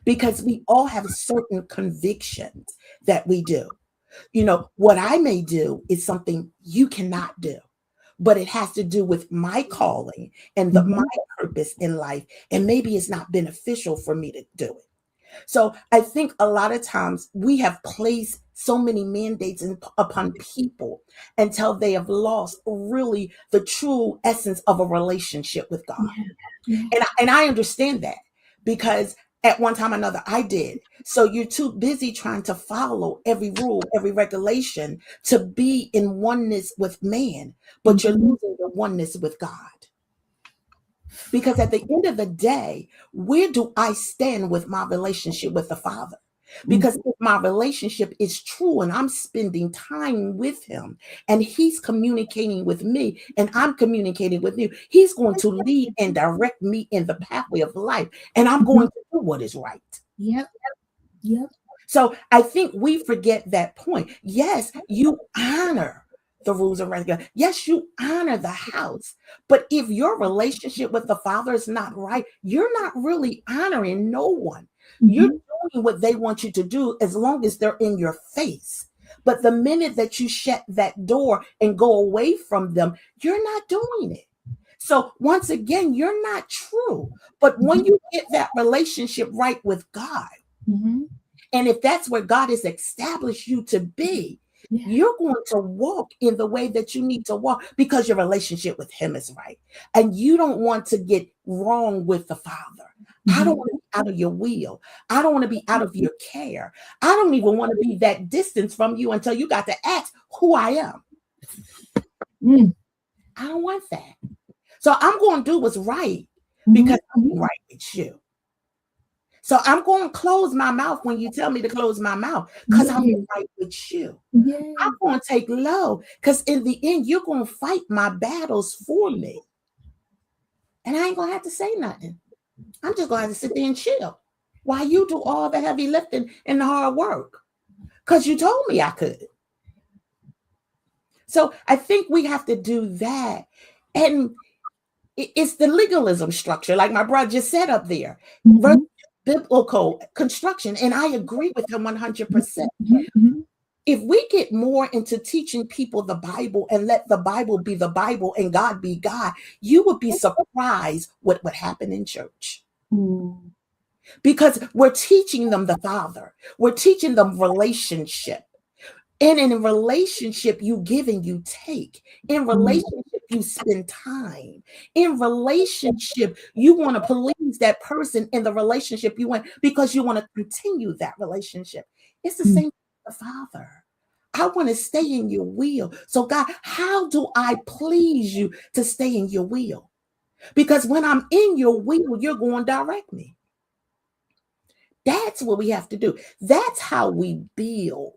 Because we all have certain convictions that we do. What I may do is something you cannot do, but it has to do with my calling and my purpose in life. And maybe it's not beneficial for me to do it. So I think a lot of times we have placed so many mandates upon people until they have lost really the true essence of a relationship with God. Yeah. And I understand that, because at one time or another, I did. So you're too busy trying to follow every rule, every regulation to be in oneness with man, but you're losing the oneness with God. Because at the end of the day, where do I stand with my relationship with the Father? Because if my relationship is true and I'm spending time with him and he's communicating with me and I'm communicating with you, he's going to lead and direct me in the pathway of life. And I'm going to do what is right. Yep. So I think we forget that point. Yes, you honor the rules and regulations. Yes, you honor the house. But if your relationship with the Father is not right, you're not really honoring no one. You're doing what they want you to do as long as they're in your face. But the minute that you shut that door and go away from them, you're not doing it. So once again, you're not true. But when you get that relationship right with God, and if that's where God has established you to be, you're going to walk in the way that you need to walk because your relationship with him is right. And you don't want to get wrong with the Father. I don't want to be out of your will. I don't want to be out of your care. I don't even want to be that distance from you until you got to ask who I am. Mm. I don't want that. So I'm going to do what's right because I'm right with you. So I'm going to close my mouth when you tell me to close my mouth because I'm right with you. I'm going to take low because in the end, you're going to fight my battles for me. And I ain't going to have to say nothing. I'm just going to have to sit there and chill while you do all the heavy lifting and the hard work because you told me I could. So I think we have to do that. And it's the legalism structure, like my brother just said up there, biblical construction. And I agree with him 100%. If we get more into teaching people the Bible and let the Bible be the Bible and God be God, you would be surprised what would happen in church. Because we're teaching them the Father. We're teaching them relationship. And in a relationship, you give and you take. In relationship, you spend time. In relationship, you want to please that person in the relationship you want because you want to continue that relationship. It's the same with the Father. I want to stay in your will. So God, how do I please you to stay in your will? Because when I'm in your will, you're going to direct me. That's what we have to do. That's how we build.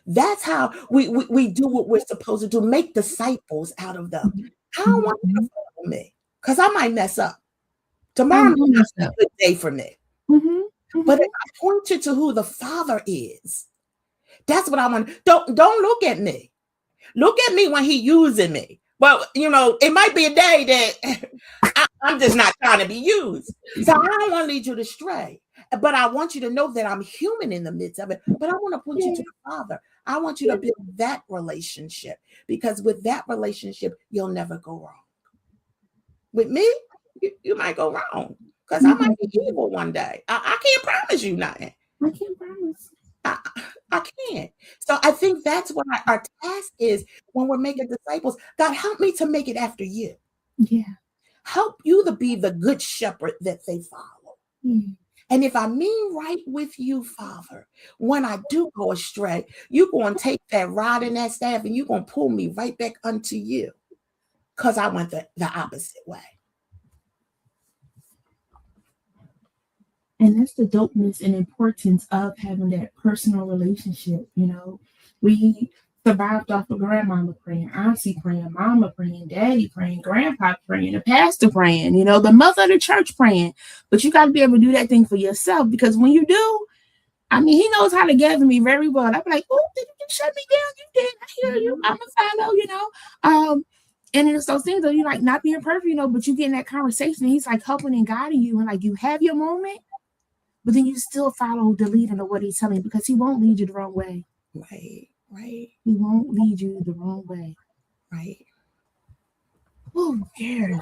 That's how we do what we're supposed to do, make disciples out of them. I don't want you to follow me because I might mess up. Tomorrow might not be a good day for me. But if I point you to who the Father is, that's what I want. Don't look at me. Look at me when He using me. Well, it might be a day that I'm just not trying to be used. So I don't want to lead you to stray. But I want you to know that I'm human in the midst of it. But I want to point you to the Father. I want you to build that relationship because with that relationship, you'll never go wrong. With me, you might go wrong because I might be evil one day. I can't promise you nothing. I can't promise. I can't. So I think that's what our task is when we're making disciples. God, help me to make it after you. Yeah. Help you to be the good shepherd that they follow. And if I mean right with you, Father, when I do go astray, you're going to take that rod and that staff and you're going to pull me right back unto you because I went the opposite way. And that's the dopeness and importance of having that personal relationship. We survived off of grandmama praying, auntie praying, mama praying, daddy praying, grandpa praying, the pastor praying, the mother of the church praying. But you got to be able to do that thing for yourself because when you do, He knows how to gather me very well. I'm like, oh, did you shut me down? You did. I hear you. I'm a follow, And it's those things that you like not being perfect, but you get in that conversation and He's like helping and guiding you. And like you have your moment, but then you still follow the leading of what He's telling you because He won't lead you the wrong way. Right. He won't lead you the wrong way. Right. Oh, yeah.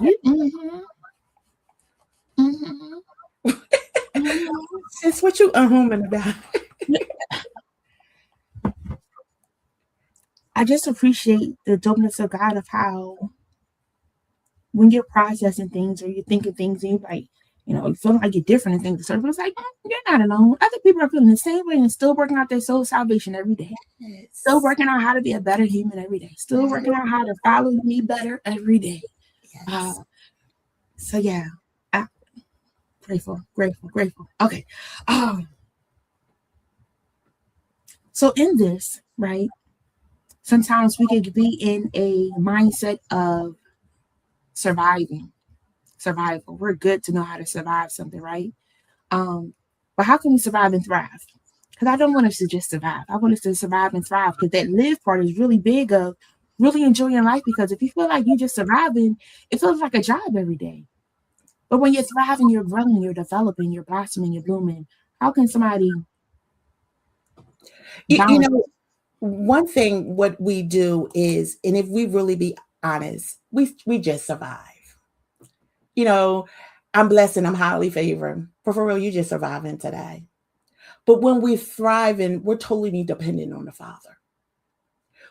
That's what you humming about. I just appreciate the dopeness of God of how when you're processing things or you're thinking things and you're like, you feel like you're different and things. So it's like, you're not alone. Other people are feeling the same way and still working out their soul salvation every day. Yes. Still working out how to be a better human every day. Still working out how to follow me better every day. Yes. So yeah, grateful. Okay. So in this, right, sometimes we could be in a mindset of survival. We're good to know how to survive something, right? But how can we survive and thrive? Because I don't want us to just survive. I want us to survive and thrive because that live part is really big of really enjoying life because if you feel like you're just surviving, it feels like a job every day. But when you're thriving, you're growing, you're developing, you're blossoming, you're blooming. How can somebody one thing what we do is, and if we really be honest, we just survive. I'm blessed and I'm highly favored. But for real, you just surviving today. But when we thrive, and we're totally dependent on the Father.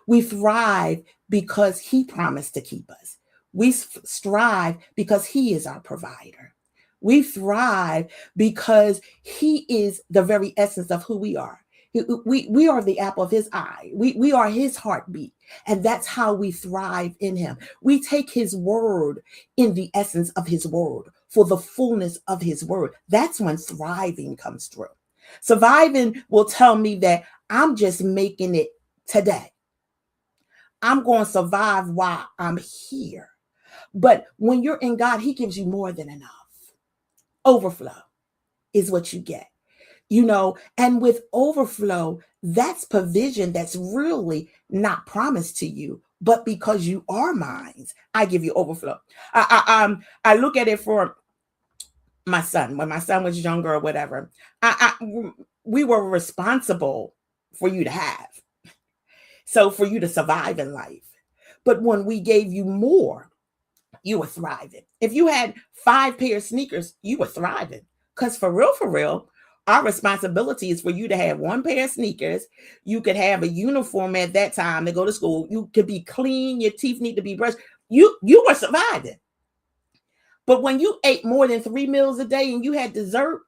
We thrive because He promised to keep us. We strive because He is our provider. We thrive because he is the very essence of who we are. We are the apple of his eye. We are his heartbeat. And that's how we thrive in him. We take his word in the essence of his word for the fullness of his word. That's when thriving comes through. Surviving will tell me that I'm just making it today. I'm going to survive while I'm here. But when you're in God, he gives you more than enough. Overflow is what you get, and with overflow, that's provision that's really not promised to you, but because you are mine, I give you overflow. I look at it for my son when my son was younger or whatever. We were responsible for you to have, so for you to survive in life. But when we gave you more, you were thriving. If you had 5 pair of sneakers, you were thriving. Because for real, our responsibility is for you to have 1 pair of sneakers. You could have a uniform at that time to go to school. You could be clean. Your teeth need to be brushed. You were surviving. But when you ate more than 3 meals a day and you had dessert,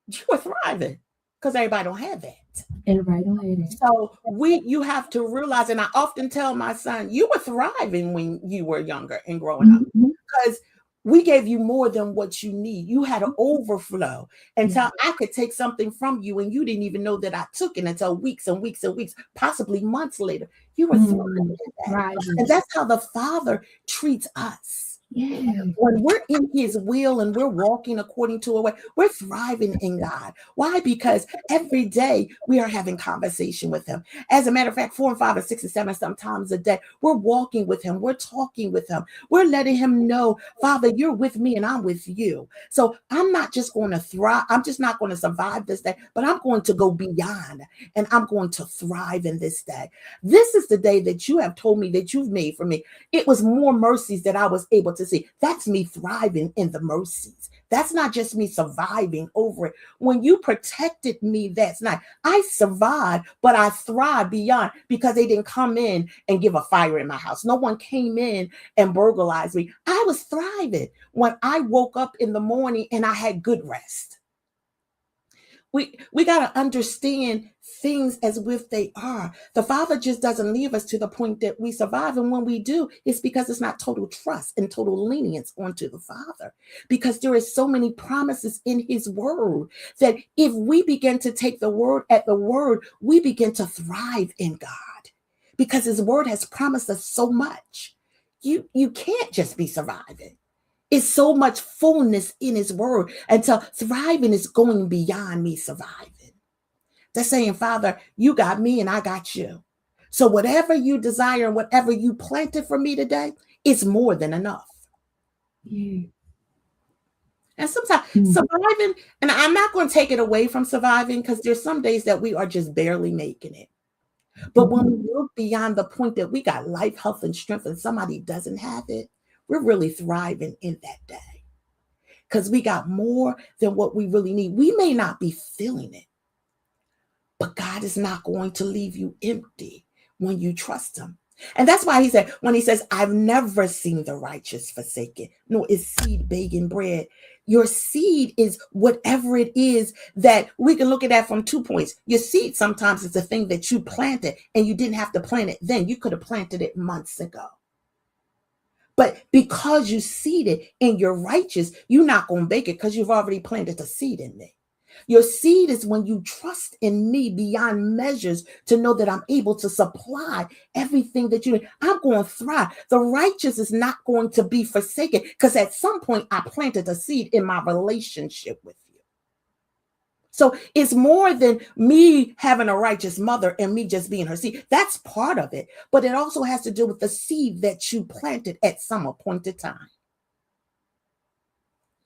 you were thriving because everybody don't have that. Everybody don't have that. So you have to realize, and I often tell my son, you were thriving when you were younger and growing up because we gave you more than what you need. You had an overflow until I could take something from you and you didn't even know that I took it until weeks and weeks and weeks, possibly months later. You were thriving in that. And that's how the Father treats us. Yeah. When we're in his will and we're walking according to a way, we're thriving in God. Why? Because every day we are having conversation with him. As a matter of fact, 4 and 5 and 6 and 7 sometimes a day, we're walking with him. We're talking with him. We're letting him know, Father, you're with me and I'm with you. So I'm not just going to thrive. I'm just not going to survive this day, but I'm going to go beyond and I'm going to thrive in this day. This is the day that you have told me that you've made for me. It was more mercies that I was able to see. That's me thriving in the mercies. That's not just me surviving over it. When you protected me, that's not. I survived, but I thrived beyond because they didn't come in and give a fire in my house. No one came in and burglarized me. I was thriving when I woke up in the morning and I had good rest. We got to understand things as if they are. The Father just doesn't leave us to the point that we survive. And when we do, it's because it's not total trust and total lenience onto the Father. Because there is so many promises in his word that if we begin to take the word at the word, we begin to thrive in God. Because his word has promised us so much. You can't just be surviving. It's so much fullness in his word until thriving is going beyond me surviving. They're saying, Father, you got me and I got you. So whatever you desire and whatever you planted for me today, it's more than enough. Yeah. And sometimes surviving, and I'm not going to take it away from surviving because there's some days that we are just barely making it. But when we look beyond the point that we got life, health, and strength and somebody doesn't have it, we're really thriving in that day because we got more than what we really need. We may not be feeling it, but God is not going to leave you empty when you trust him. And that's why he said, when he says, I've never seen the righteous forsaken, nor is seed begging bread. Your seed is whatever it is that we can look at that from 2 points. Your seed sometimes is a thing that you planted and you didn't have to plant it then. You could have planted it months ago. But because you seeded and you're righteous, you're not going to bake it because you've already planted a seed in me. Your seed is when you trust in me beyond measures to know that I'm able to supply everything that you need. I'm going to thrive. The righteous is not going to be forsaken because at some point I planted a seed in my relationship with you. So it's more than me having a righteous mother and me just being her seed. That's part of it. But it also has to do with the seed that you planted at some appointed time.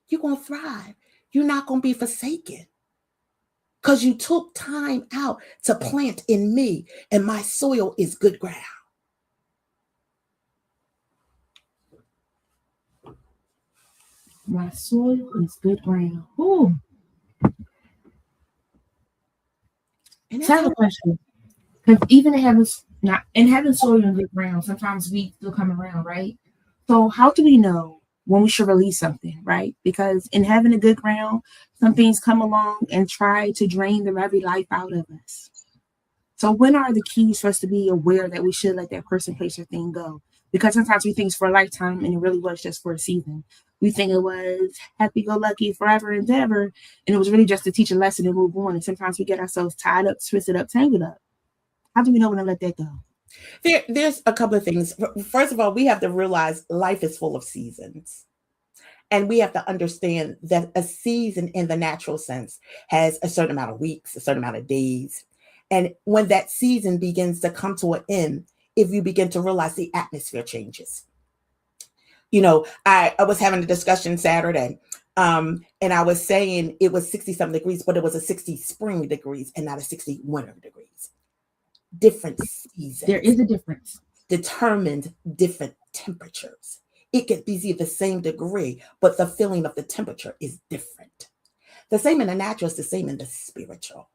You're going to thrive. You're not going to be forsaken because you took time out to plant in me and my soil is good ground. My soil is good ground. Ooh. So I have a question. Because even having soil in good ground, sometimes we still come around, right? So how do we know when we should release something, right? Because in having a good ground, some things come along and try to drain the very life out of us. So when are the keys for us to be aware that we should let that person, place, or thing go? Because sometimes we think it's for a lifetime and it really was just for a season. We think it was happy-go-lucky, forever and ever, and it was really just to teach a lesson and move on. And sometimes we get ourselves tied up, twisted up, tangled up. How do we know when to let that go? There's a couple of things. First of all, we have to realize life is full of seasons. And we have to understand that a season in the natural sense has a certain amount of weeks, a certain amount of days. And when that season begins to come to an end, if you begin to realize the atmosphere changes. I was having a discussion Saturday, and I was saying it was 60-something degrees, but it was a 60 spring degrees and not a 60 winter degrees. Different seasons. There is a difference. Determined different temperatures. It could be the same degree, but the feeling of the temperature is different. The same in the natural is the same in the spiritual.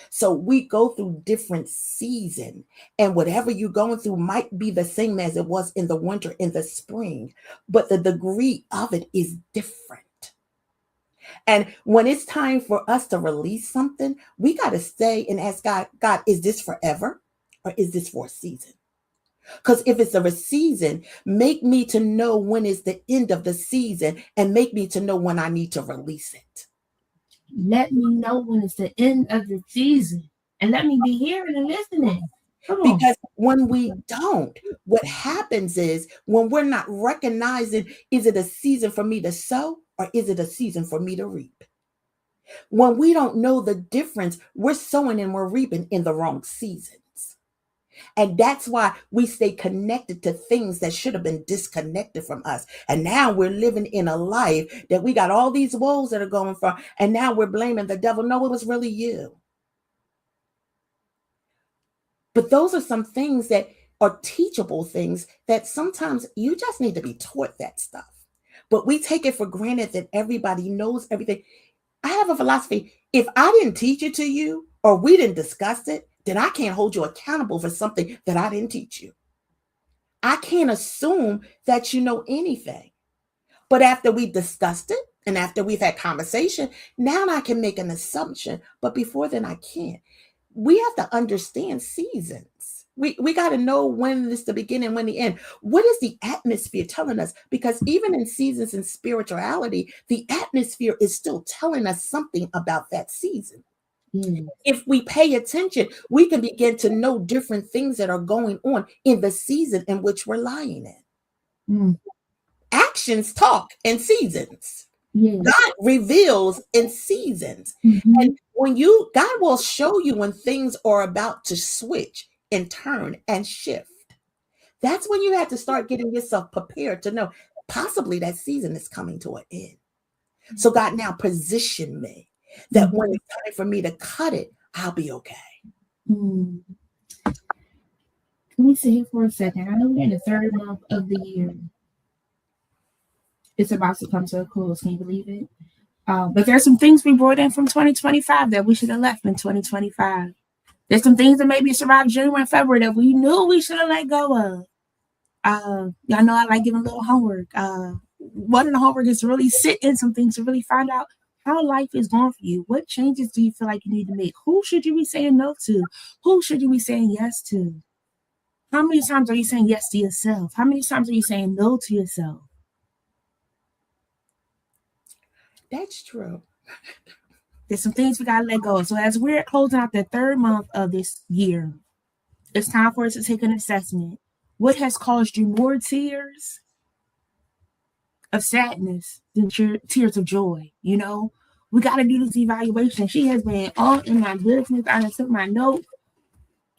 So we go through different seasons, and whatever you're going through might be the same as it was in the winter, in the spring, but the degree of it is different. And when it's time for us to release something, we got to stay and ask God, is this forever or is this for a season? Because if it's a season, make me to know when is the end of the season and make me to know when I need to release it. Let me know when it's the end of the season and let me be hearing and listening. Because when we don't, what happens is when we're not recognizing, is it a season for me to sow or is it a season for me to reap? When we don't know the difference, we're sowing and we're reaping in the wrong seasons. And that's why we stay connected to things that should have been disconnected from us. And now we're living in a life that we got all these woes that are going from, and now we're blaming the devil. No, it was really you. But those are some things that are teachable things that sometimes you just need to be taught that stuff. But we take it for granted that everybody knows everything. I have a philosophy. If I didn't teach it to you or we didn't discuss it, then I can't hold you accountable for something that I didn't teach you. I can't assume that you know anything. But after we've discussed it and after we've had conversation, now I can make an assumption. But before then, I can't. We have to understand seasons. We got to know when is the beginning, when the end. What is the atmosphere telling us? Because even in seasons and spirituality, the atmosphere is still telling us something about that season. If we pay attention, we can begin to know different things that are going on in the season in which we're lying in. Actions talk in seasons. God reveals in seasons. And when God will show you when things are about to switch and turn and shift. That's when you have to start getting yourself prepared to know possibly that season is coming to an end. So God now position me that when it's time for me to cut it, I'll be okay. Can we sit here for a second? I know we're in the third month of the year. It's about to come to a close. Can you believe it? But there's some things we brought in from 2025 that we should have left in 2025. There's some things that maybe survived January and February that we knew we should have let go of. Y'all know I like giving a little homework. One of the homework is to really sit in some things to really find out how life is going for you. What changes do you feel like you need to make? Who should you be saying no to? Who should you be saying yes to? How many times are you saying yes to yourself? How many times are you saying no to yourself? That's true. There's some things we got to let go of. So as we're closing out the third month of this year, it's time for us to take an assessment. What has caused you more tears of sadness than tears of joy? You know, we got to do this evaluation. She has been all in my business. I just took my notes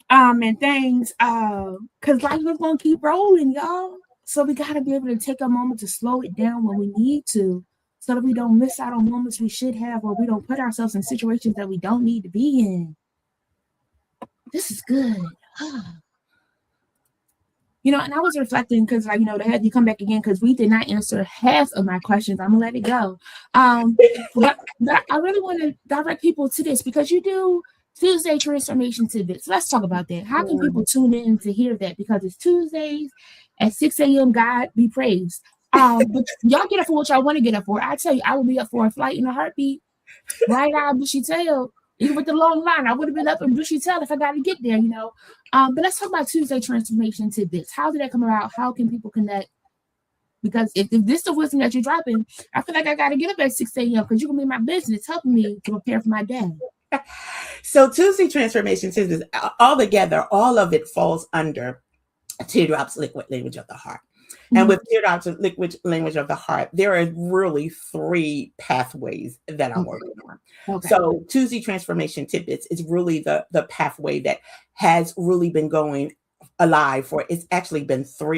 and things because life is going to keep rolling, y'all. So we got to be able to take a moment to slow it down when we need to, so that we don't miss out on moments we should have, or we don't put ourselves in situations that we don't need to be in. This is good. And I was reflecting because, they had you come back again because we did not answer half of my questions. I'm going to let it go. But I really want to direct people to this because you do Tuesday Transformation Tidbits. Let's talk about that. How can people tune in to hear that? Because it's Tuesdays at 6 a.m. God be praised. But y'all get up for what y'all want to get up for. I tell you, I would be up for a flight in a heartbeat, right out bushy tail. Even with the long line, I would have been up in bushy tail if I got to get there, But let's talk about Tuesday transformation tidbits. How did that come about? How can people connect? Because if this is the wisdom that you're dropping, I feel like I got to get up at 6 a.m. because you're going to be in my business helping me to prepare for my day. So Tuesday transformation tidbits, all together, all of it falls under Teardrops Liquid Language of the Heart. And with Teardrops Liquid Language of the Heart, there are really 3 pathways that I'm working on. Okay. So Tuesday Transformation Tidbits is really the pathway that has really been going alive for, it's actually been 4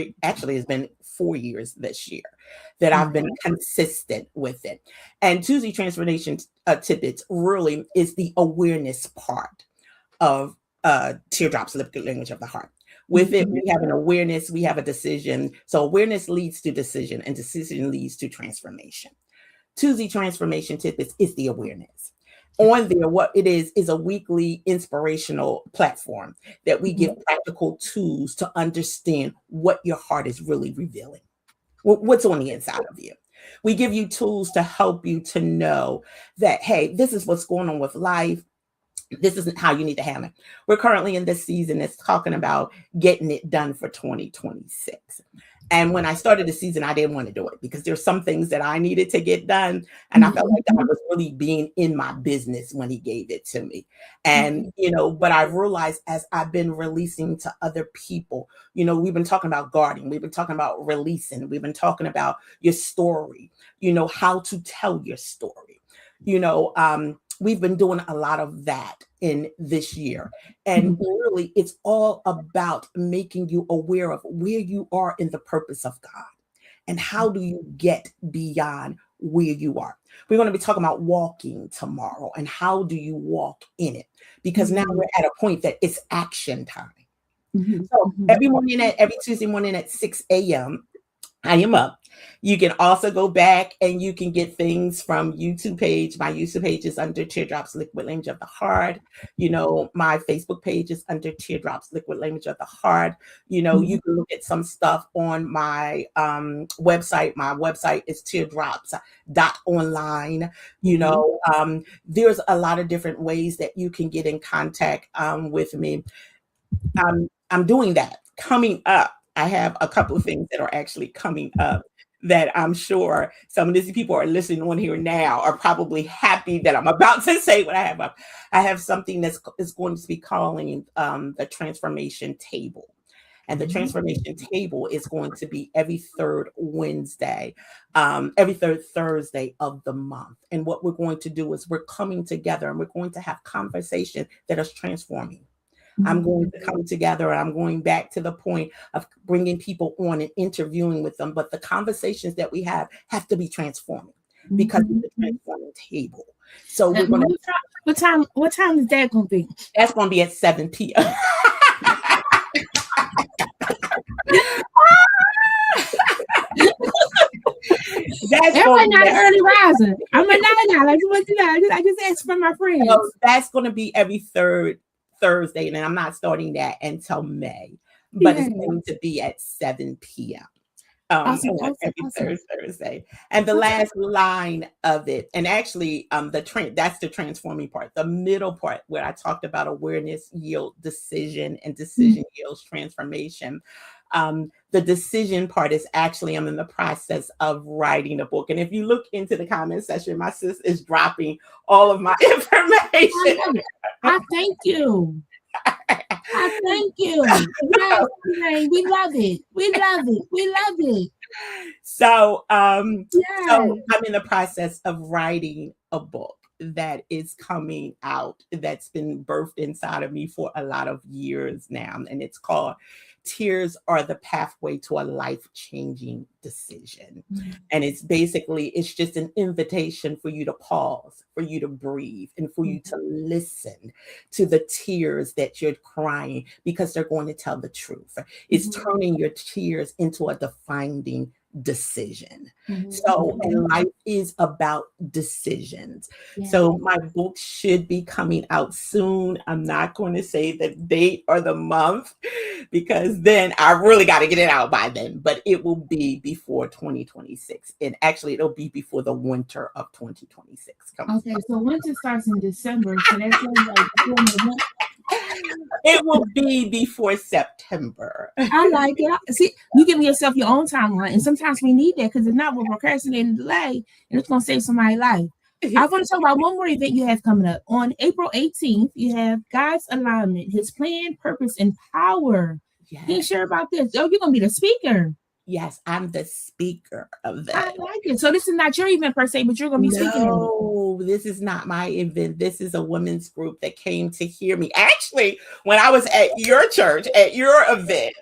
years this year that I've been consistent with it. And Tuesday Transformation Tidbits really is the awareness part of Teardrops Liquid Language of the Heart. With it, we have an awareness, we have a decision. So awareness leads to decision, and decision leads to transformation. Tuesday Transformation Tidbits is the awareness. On there, what it is a weekly inspirational platform that we give practical tools to understand what your heart is really revealing, what's on the inside of you. We give you tools to help you to know that, hey, this is what's going on with life. This isn't how you need to handle it. We're currently in this season that's talking about getting it done for 2026. And when I started the season, I didn't want to do it because there's some things that I needed to get done. And I felt like God was really being in my business when he gave it to me. And, but I realized as I've been releasing to other people, we've been talking about guarding. We've been talking about releasing. We've been talking about your story, how to tell your story, we've been doing a lot of that in this year. And really, it's all about making you aware of where you are in the purpose of God and how do you get beyond where you are. We're going to be talking about walking tomorrow and how do you walk in it? Because now we're at a point that it's action time. So every Tuesday morning at 6 a.m., I am up. You can also go back and you can get things from YouTube page. My YouTube page is under Teardrops Liquid Language of the Heart. My Facebook page is under Teardrops Liquid Language of the Heart. You can look at some stuff on my website. My website is teardrops.online. There's a lot of different ways that you can get in contact with me. I'm doing that. Coming up, I have a couple of things that are actually coming up that I'm sure some of these people are listening on here now are probably happy that I'm about to say what I have up. I have something that's going to be calling the Transformation Table. And the Transformation Table is going to be every third Wednesday, every third Thursday of the month. And what we're going to do is we're coming together and we're going to have conversation that is transforming. I'm going to come together and I'm going back to the point of bringing people on and interviewing with them. But the conversations that we have to be transforming because it's a transforming table. So we're going to. What time is that going to be? That's going to be at 7 p.m. Everybody not an early riser. I'm a night owl. I just asked for my friends. So that's going to be every third Thursday, and I'm not starting that until May, but it's going to be at 7 p.m. Every third Thursday. And the last line of it, and actually that's the transforming part. The middle part where I talked about awareness yield decision and decision yields transformation. The decision part is actually I'm in the process of writing a book. And if you look into the comment section, my sis is dropping all of my information. I thank you. I thank you. Yes, we love it. We love it. We love it. So, so I'm in the process of writing a book that is coming out that's been birthed inside of me for a lot of years now. And it's called Tears Are the Pathway to a Life-Changing Decision. And it's just an invitation for you to pause, for you to breathe, and for you to listen to the tears that you're crying because they're going to tell the truth. It's turning your tears into a defining decision. So, Mm-hmm. and life is about decisions. Yeah. So, my book should be coming out soon. I'm not going to say the date or the month because then I really got to get it out by then, but it will be before 2026. And actually, it'll be before the winter of 2026 comes. Okay, so winter starts in December, so that sounds like before November. It will be before September. I like it. See, you giving yourself your own timeline, and sometimes we need that because if not, we'll procrastinate and delay, and it's going to save somebody's life. I want to talk about one more event you have coming up. On April 18th, you have God's Alignment, His Plan, Purpose, and Power. Can you Yes. share about this? Oh, you're going to be the speaker. Yes, I'm the speaker of I that. like it. So this is not your event per se, but you're going to be speaking in it. No, this is not my event. This is a women's group that came to hear me. Actually, when I was at your church, at your event,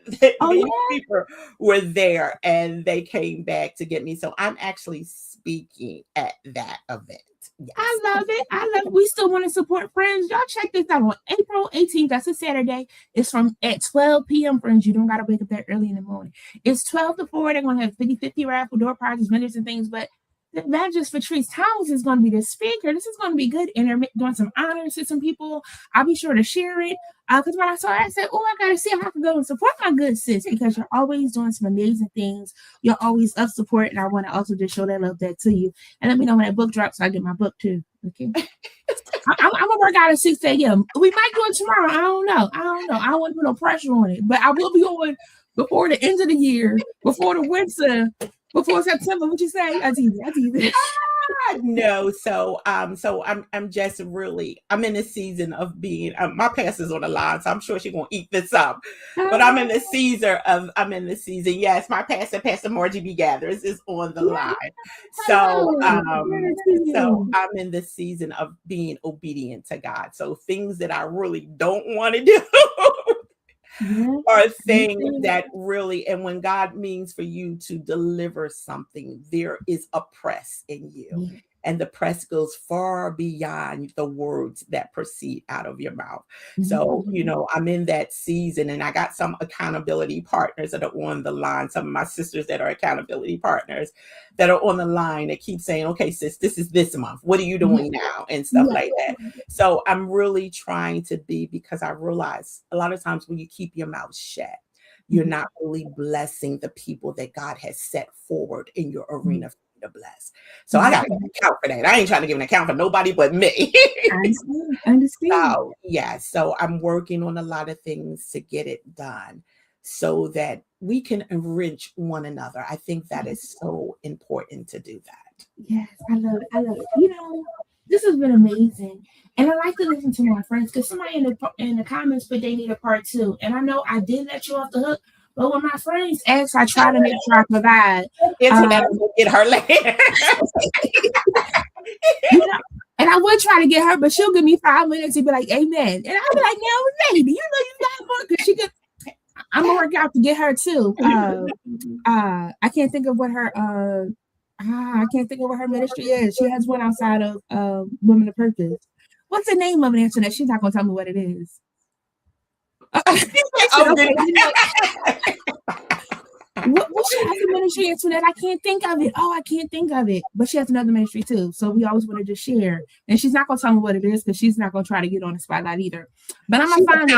Oh, the yeah? people were there and they came back to get me. So I'm actually speaking at that event. I Yes. love it. I love it. We still want to support friends. Y'all check this out on April 18th. That's a Saturday. It's from at 12 p.m. Friends. You don't gotta wake up that early in the morning. It's 12 to 4. They're gonna have 50-50 raffle door prizes, vendors, and things. But the evangelist Patrice Thomas is gonna be the speaker. This is gonna be good. And they're doing some honors to some people. I'll be sure to share it. Because when I saw it, I said, oh, I gotta see how I can go and support my good sis because you're always doing some amazing things. You're always up support, and I want to also just show that love that to you. And let me know when that book drops so I get my book too. Okay. I'm gonna work out at 6 a.m. We might do it tomorrow. I don't know. I don't want to put no pressure on it, but I will be on before the end of the year, before the winter, before September. What you say? I tease. No, so I'm just really I'm in the season of being my pastor's on the line, so I'm sure she's gonna eat this up. But I'm in the season. Yes, my Pastor Margie B. Gathers is on the line. So so I'm in the season of being obedient to God. So things that I really don't want to do are things that really, and when God means for you to deliver something, there is a press in you. Yeah. And the press goes far beyond the words that proceed out of your mouth. So, I'm in that season and I got some accountability partners that are on the line. Some of my sisters that are accountability partners that are on the line that keep saying, okay, sis, this is this month. What are you doing now? And stuff like that. So I'm really trying to be, because I realize a lot of times when you keep your mouth shut, you're not really blessing the people that God has set forward in your arena for you to bless. So I got to give an account for that. I ain't trying to give an account for nobody but me. I understand. So, yeah, so I'm working on a lot of things to get it done so that we can enrich one another. I think that is so important to do that. Yes, I love it. This has been amazing. And I like to listen to my friends because somebody in the comments put they need a part 2. And I know I did let you off the hook, but when my friends ask, I try to make sure I provide. Internet will get her later. And I would try to get her, but she'll give me 5 minutes and be like, amen. And I'll be like, no, lady, you got more because she could. I'm gonna work out to get her too. I can't think of what her ministry is. She has one outside of Women of Purpose. What's the name of it, Internet? She's not gonna tell me what it is. What she has a ministry Internet? I can't think of it. I can't think of it. But she has another ministry too. So we always want to just share. And she's not gonna tell me what it is because she's not gonna try to get on the spotlight either. But I'm gonna find it.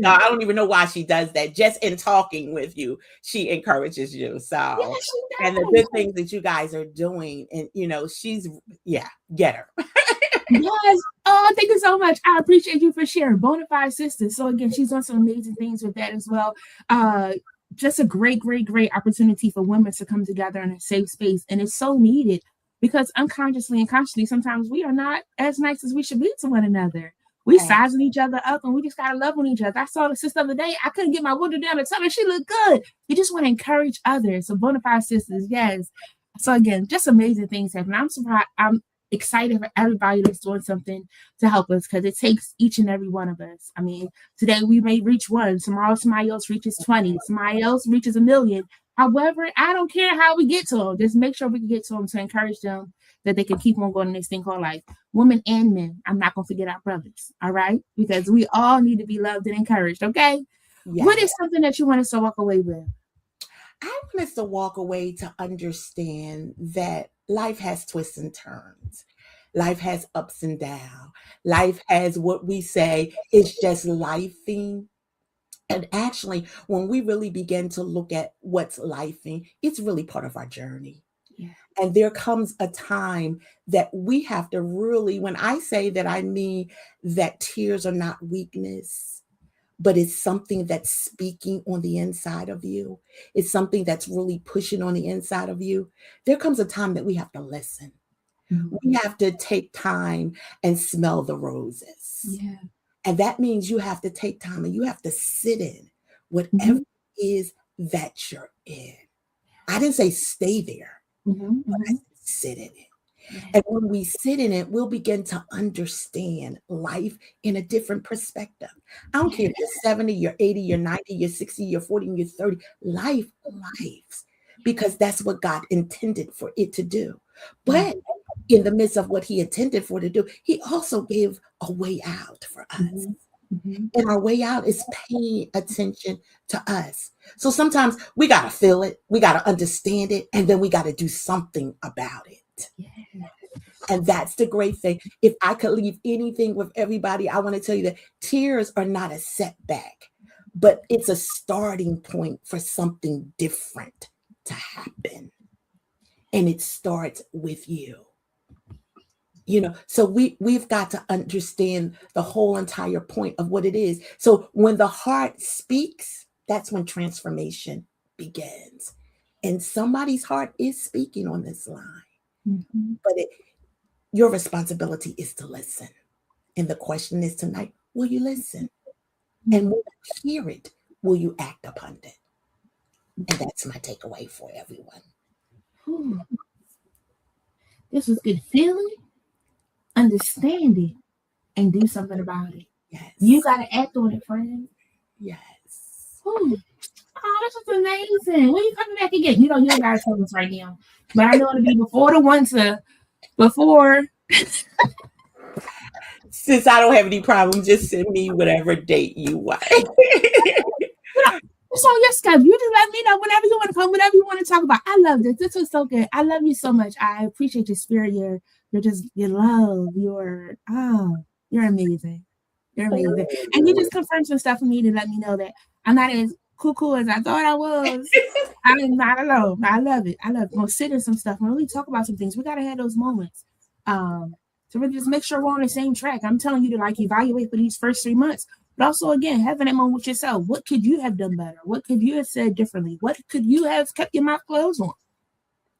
I don't even know why she does that. Just in talking with you, she encourages you. So and the good things that you guys are doing, and she's get her. Yes. Oh, thank you so much. I appreciate you for sharing. Bonafide sisters. So again, she's done some amazing things with that as well. Just a great opportunity for women to come together in a safe space. And it's so needed because unconsciously and consciously, sometimes we are not as nice as we should be to one another. We sizing each other up and we just got to love on each other. I saw the sister the other day. I couldn't get my window down to tell her she looked good. You just want to encourage others. So Bonafide sisters, yes. So again, just amazing things happen. I'm surprised. I'm excited for everybody that's doing something to help us because it takes each and every one of us. I mean, today we may reach 1, tomorrow somebody else reaches 20, somebody else reaches 1 million. However, I don't care how we get to them. Just make sure we can get to them to encourage them that they can keep on going in this thing called life. Women and men. I'm not going to forget our brothers. All right? Because we all need to be loved and encouraged. Okay? Yes. What is something that you want us to walk away with? I want us to walk away to understand that life has twists and turns. Life has ups and downs. Life has what we say is just lifing. And actually, when we really begin to look at what's lifing, it's really part of our journey. Yeah. And there comes a time that we have to really, when I say that, I mean that tears are not weakness, but it's something that's speaking on the inside of you. It's something that's really pushing on the inside of you. There comes a time that we have to listen. We have to take time and smell the roses. Yeah. And that means you have to take time and you have to sit in whatever it is that you're in. I didn't say stay there, but I said sit in it. Yeah. And when we sit in it, we'll begin to understand life in a different perspective. I don't care if you're 70, you're 80, you're 90, you're 60, you're 40, and you're 30. Life, because that's what God intended for it to do. But in the midst of what he intended for it to do, he also gave a way out for us. And our way out is paying attention to us. So sometimes we got to feel it, we got to understand it, and then we got to do something about it. Yeah. And that's the great thing. If I could leave anything with everybody, I want to tell you that tears are not a setback, but it's a starting point for something different to happen. And it starts with you. So we've got to understand the whole entire point of what it is. So when the heart speaks, that's when transformation begins. And somebody's heart is speaking on this line. But your responsibility is to listen. And the question is tonight, will you listen? And when you hear it, will you act upon it? And that's my takeaway for everyone. This was good. Feeling, understand it, and do something about it. Yes. You got to act on it, friend. Yes. Oh, this was amazing. When you coming back again? You don't got to tell us right now. But I know it'll be before. Since I don't have any problem, just send me whatever date you want. It's on your schedule. You just let me know whenever you want to come, whatever you want to talk about. I love this. This was so good. I love you so much. I appreciate your spirit, your love, you're amazing. You're amazing. And you just confirmed some stuff for me to let me know that I'm not as cuckoo as I thought I was. I'm not alone. I love it. I'm gonna sit in some stuff and really talk about some things. We gotta have those moments. To really just make sure we're on the same track. I'm telling you to evaluate for these first 3 months. But also, again, having that moment with yourself. What could you have done better? What could you have said differently? What could you have kept your mouth closed on?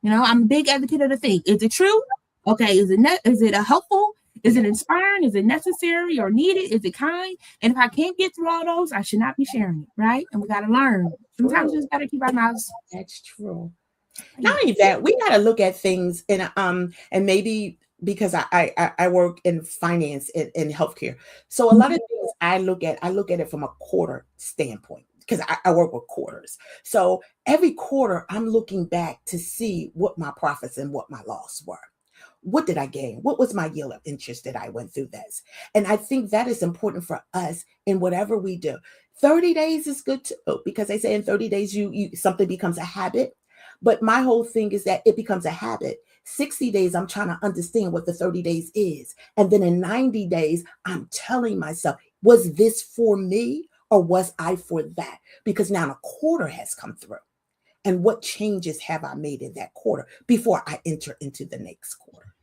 I'm a big advocate of the thing. Is it true? Okay. Is it helpful? Is it inspiring? Is it necessary or needed? Is it kind? And if I can't get through all those, I should not be sharing it, right? And we got to learn. Sometimes we just got to keep our mouths. That's true. Not only that, we got to look at things and maybe because I work in finance in healthcare. So a lot of things I look at it from a quarter standpoint because I work with quarters. So every quarter I'm looking back to see what my profits and what my loss were. What did I gain? What was my yield of interest that I went through this? And I think that is important for us in whatever we do. 30 days is good too, because they say in 30 days, you something becomes a habit. But my whole thing is that it becomes a habit. 60 days, I'm trying to understand what the 30 days is. And then in 90 days, I'm telling myself, was this for me or was I for that? Because now a quarter has come through. And what changes have I made in that quarter before I enter into the next quarter?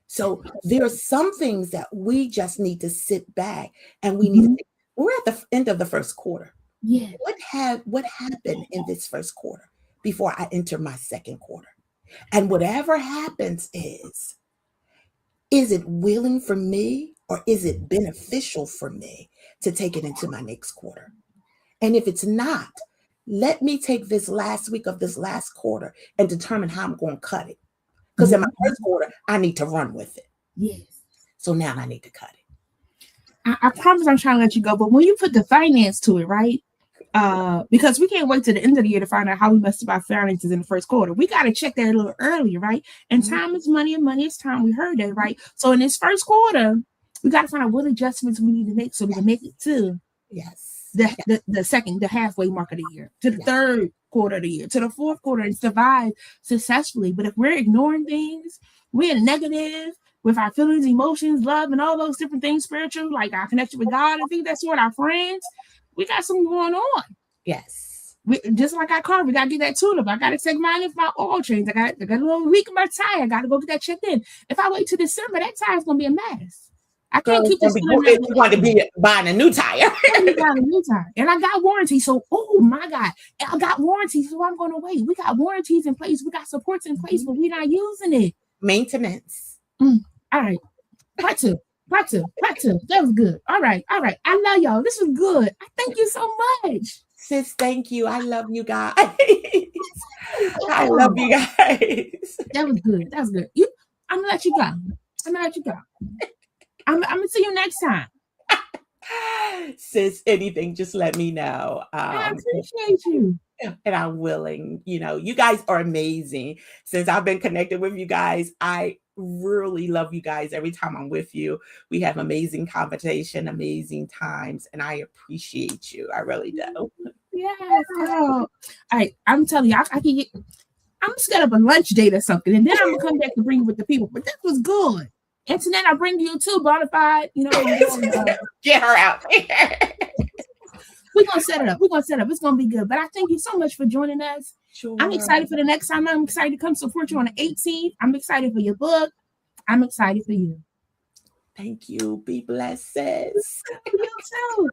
So there are some things that we just need to sit back and we need to think, we're at the end of the first quarter. Yeah. What happened in this first quarter before I enter my second quarter? And whatever happens is it willing for me or is it beneficial for me to take it into my next quarter? And if it's not, let me take this last week of this last quarter and determine how I'm going to cut it. Because in my first quarter, I need to run with it. Yes. So now I need to cut it. I promise I'm trying to let you go. But when you put the finance to it, right? Because we can't wait to the end of the year to find out how we messed up our finances in the first quarter. We got to check that a little earlier, right? And time is money and money is time. We heard that, right? So in this first quarter, we got to find out what adjustments we need to make so we can make it to the halfway mark of the year, to the third quarter of the year, to the fourth quarter, and survive successfully. But if we're ignoring things, we're negative with our feelings, emotions, love, and all those different things, spiritual, like our connection with God and things, that's what our friends, we got something going on. Yes. Just like our car, we got to get that tune up. I got to take mine off my oil change. I got a little leak in my tire. I got to go get that checked in. If I wait till December, that tire's going to be a mess. I can't keep this. You want to be buying a new tire. Buying a new tire. And I got warranty. So, oh my God. I got warranty. So I'm going to wait. We got warranties in place. We got supports in place, but we're not using it. Maintenance. All right. Part two. That was good. All right. I love y'all. This was good. I thank you so much. Sis, thank you. I love you guys. I love you guys. That was good. That's good. I'm gonna let you go. I'm gonna see you next time. Sis, anything, just let me know. I appreciate you. And I'm willing. You guys are amazing. Since I've been connected with you guys, I really love you guys. Every time I'm with you, we have amazing conversation, amazing times, and I appreciate you. I really do. Yes. All right. I'm telling you, I'm gonna set up a lunch date or something, and then I'm gonna come back to bring you with the people. But that was good. And so then I bring you too, bonafide. Get her out there. We're gonna set it up. It's gonna be good. But I thank you so much for joining us. Sure. I'm excited for the next time. I'm excited to come support you on the 18th. I'm excited for your book. I'm excited for you. Thank you. Be blessed, sis. You too.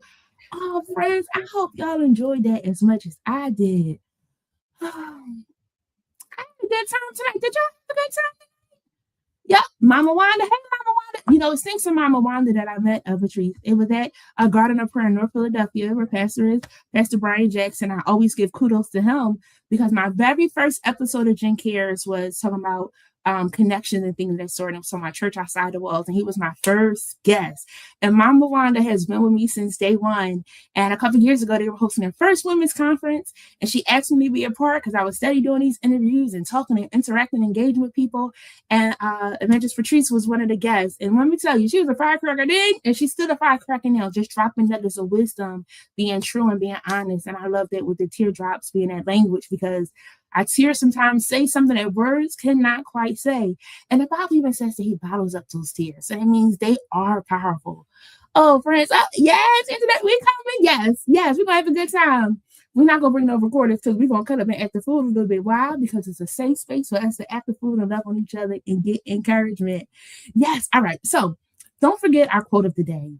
Oh, friends, I hope y'all enjoyed that as much as I did. I had a good time tonight. Did y'all have a good time? Yep, Mama Wanda. Hey, Mama Wanda. It's thanks to Mama Wanda that I met Patrice. It was at a Garden of Prayer in North Philadelphia, where Pastor is Pastor Brian Jackson. I always give kudos to him because my very first episode of Jen Cares was talking about connection and things of that sort. And so my church outside the walls, and he was my first guest. And Mama Wanda has been with me since day one. And a couple of years ago, they were hosting their first women's conference, and she asked me to be a part because I was steady doing these interviews and talking and interacting, engaging with people. And Evangelist Patrice was one of the guests. And let me tell you, she was a firecracker then, and she's still a firecracker now, just dropping nuggets of wisdom, being true and being honest. And I love that with the teardrops being that language, because our tears sometimes say something that words cannot quite say. And the Bible even says that he bottles up those tears. So that means they are powerful. Oh, friends. Yes, internet, we coming. Yes, we're going to have a good time. We're not going to bring no recorders because we're going to cut up and act the food a little bit. Why? Because it's a safe space for us to act the food and love on each other and get encouragement. Yes. All right. So don't forget our quote of the day.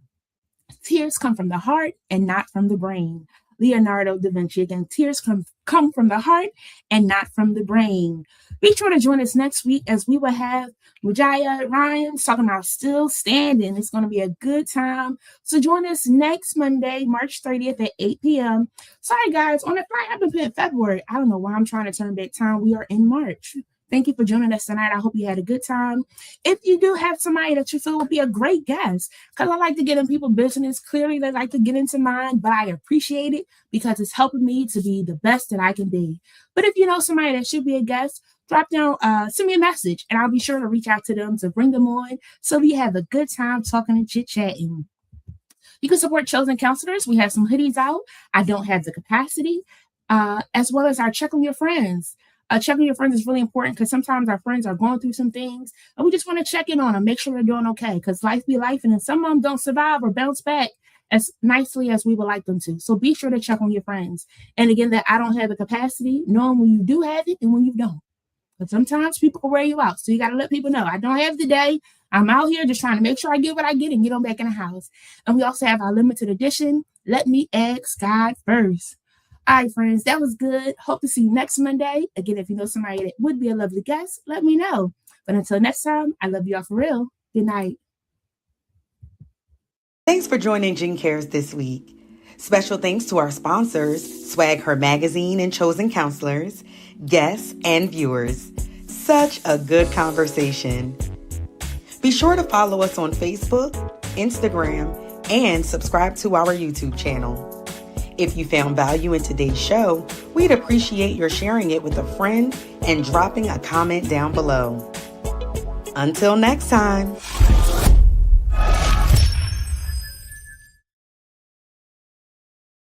Tears come from the heart and not from the brain. Leonardo da Vinci. Again, tears come from the heart and not from the brain. Be sure to join us next week as we will have Mujaya Ryan talking about still standing. It's going to be a good time. So join us next Monday, March 30th at 8 p.m. Sorry, guys, on the flight, I've been putting February. I don't know why I'm trying to turn back time. We are in March. Thank you for joining us tonight. I hope you had a good time. If you do have somebody that you feel would be a great guest, because I like to get in people's business. Clearly, they like to get into mine, but I appreciate it because it's helping me to be the best that I can be. But if you know somebody that should be a guest, drop down, send me a message, and I'll be sure to reach out to them to bring them on so we have a good time talking and chit-chatting. You can support Chosen Counselors. We have some hoodies out. I don't have the capacity, as well as our Check on Your Friends. Checking your friends is really important because sometimes our friends are going through some things and we just want to check in on them, make sure they're doing okay, because life be life, and then some of them don't survive or bounce back as nicely as we would like them to. So be sure to check on your friends. And again, that I don't have the capacity, knowing when you do have it and when you don't. But sometimes people can wear you out. So you got to let people know, I don't have today. I'm out here just trying to make sure I get what I get and get on back in the house. And we also have our limited edition, Let Me Ask God First. All right, friends, that was good. Hope to see you next Monday. Again, if you know somebody that would be a lovely guest, let me know. But until next time, I love you all for real. Good night. Thanks for joining Jen Cares this week. Special thanks to our sponsors, Swag Her Magazine and Chosen Counselors, guests, and viewers. Such a good conversation. Be sure to follow us on Facebook, Instagram, and subscribe to our YouTube channel. If you found value in today's show, we'd appreciate your sharing it with a friend and dropping a comment down below. Until next time.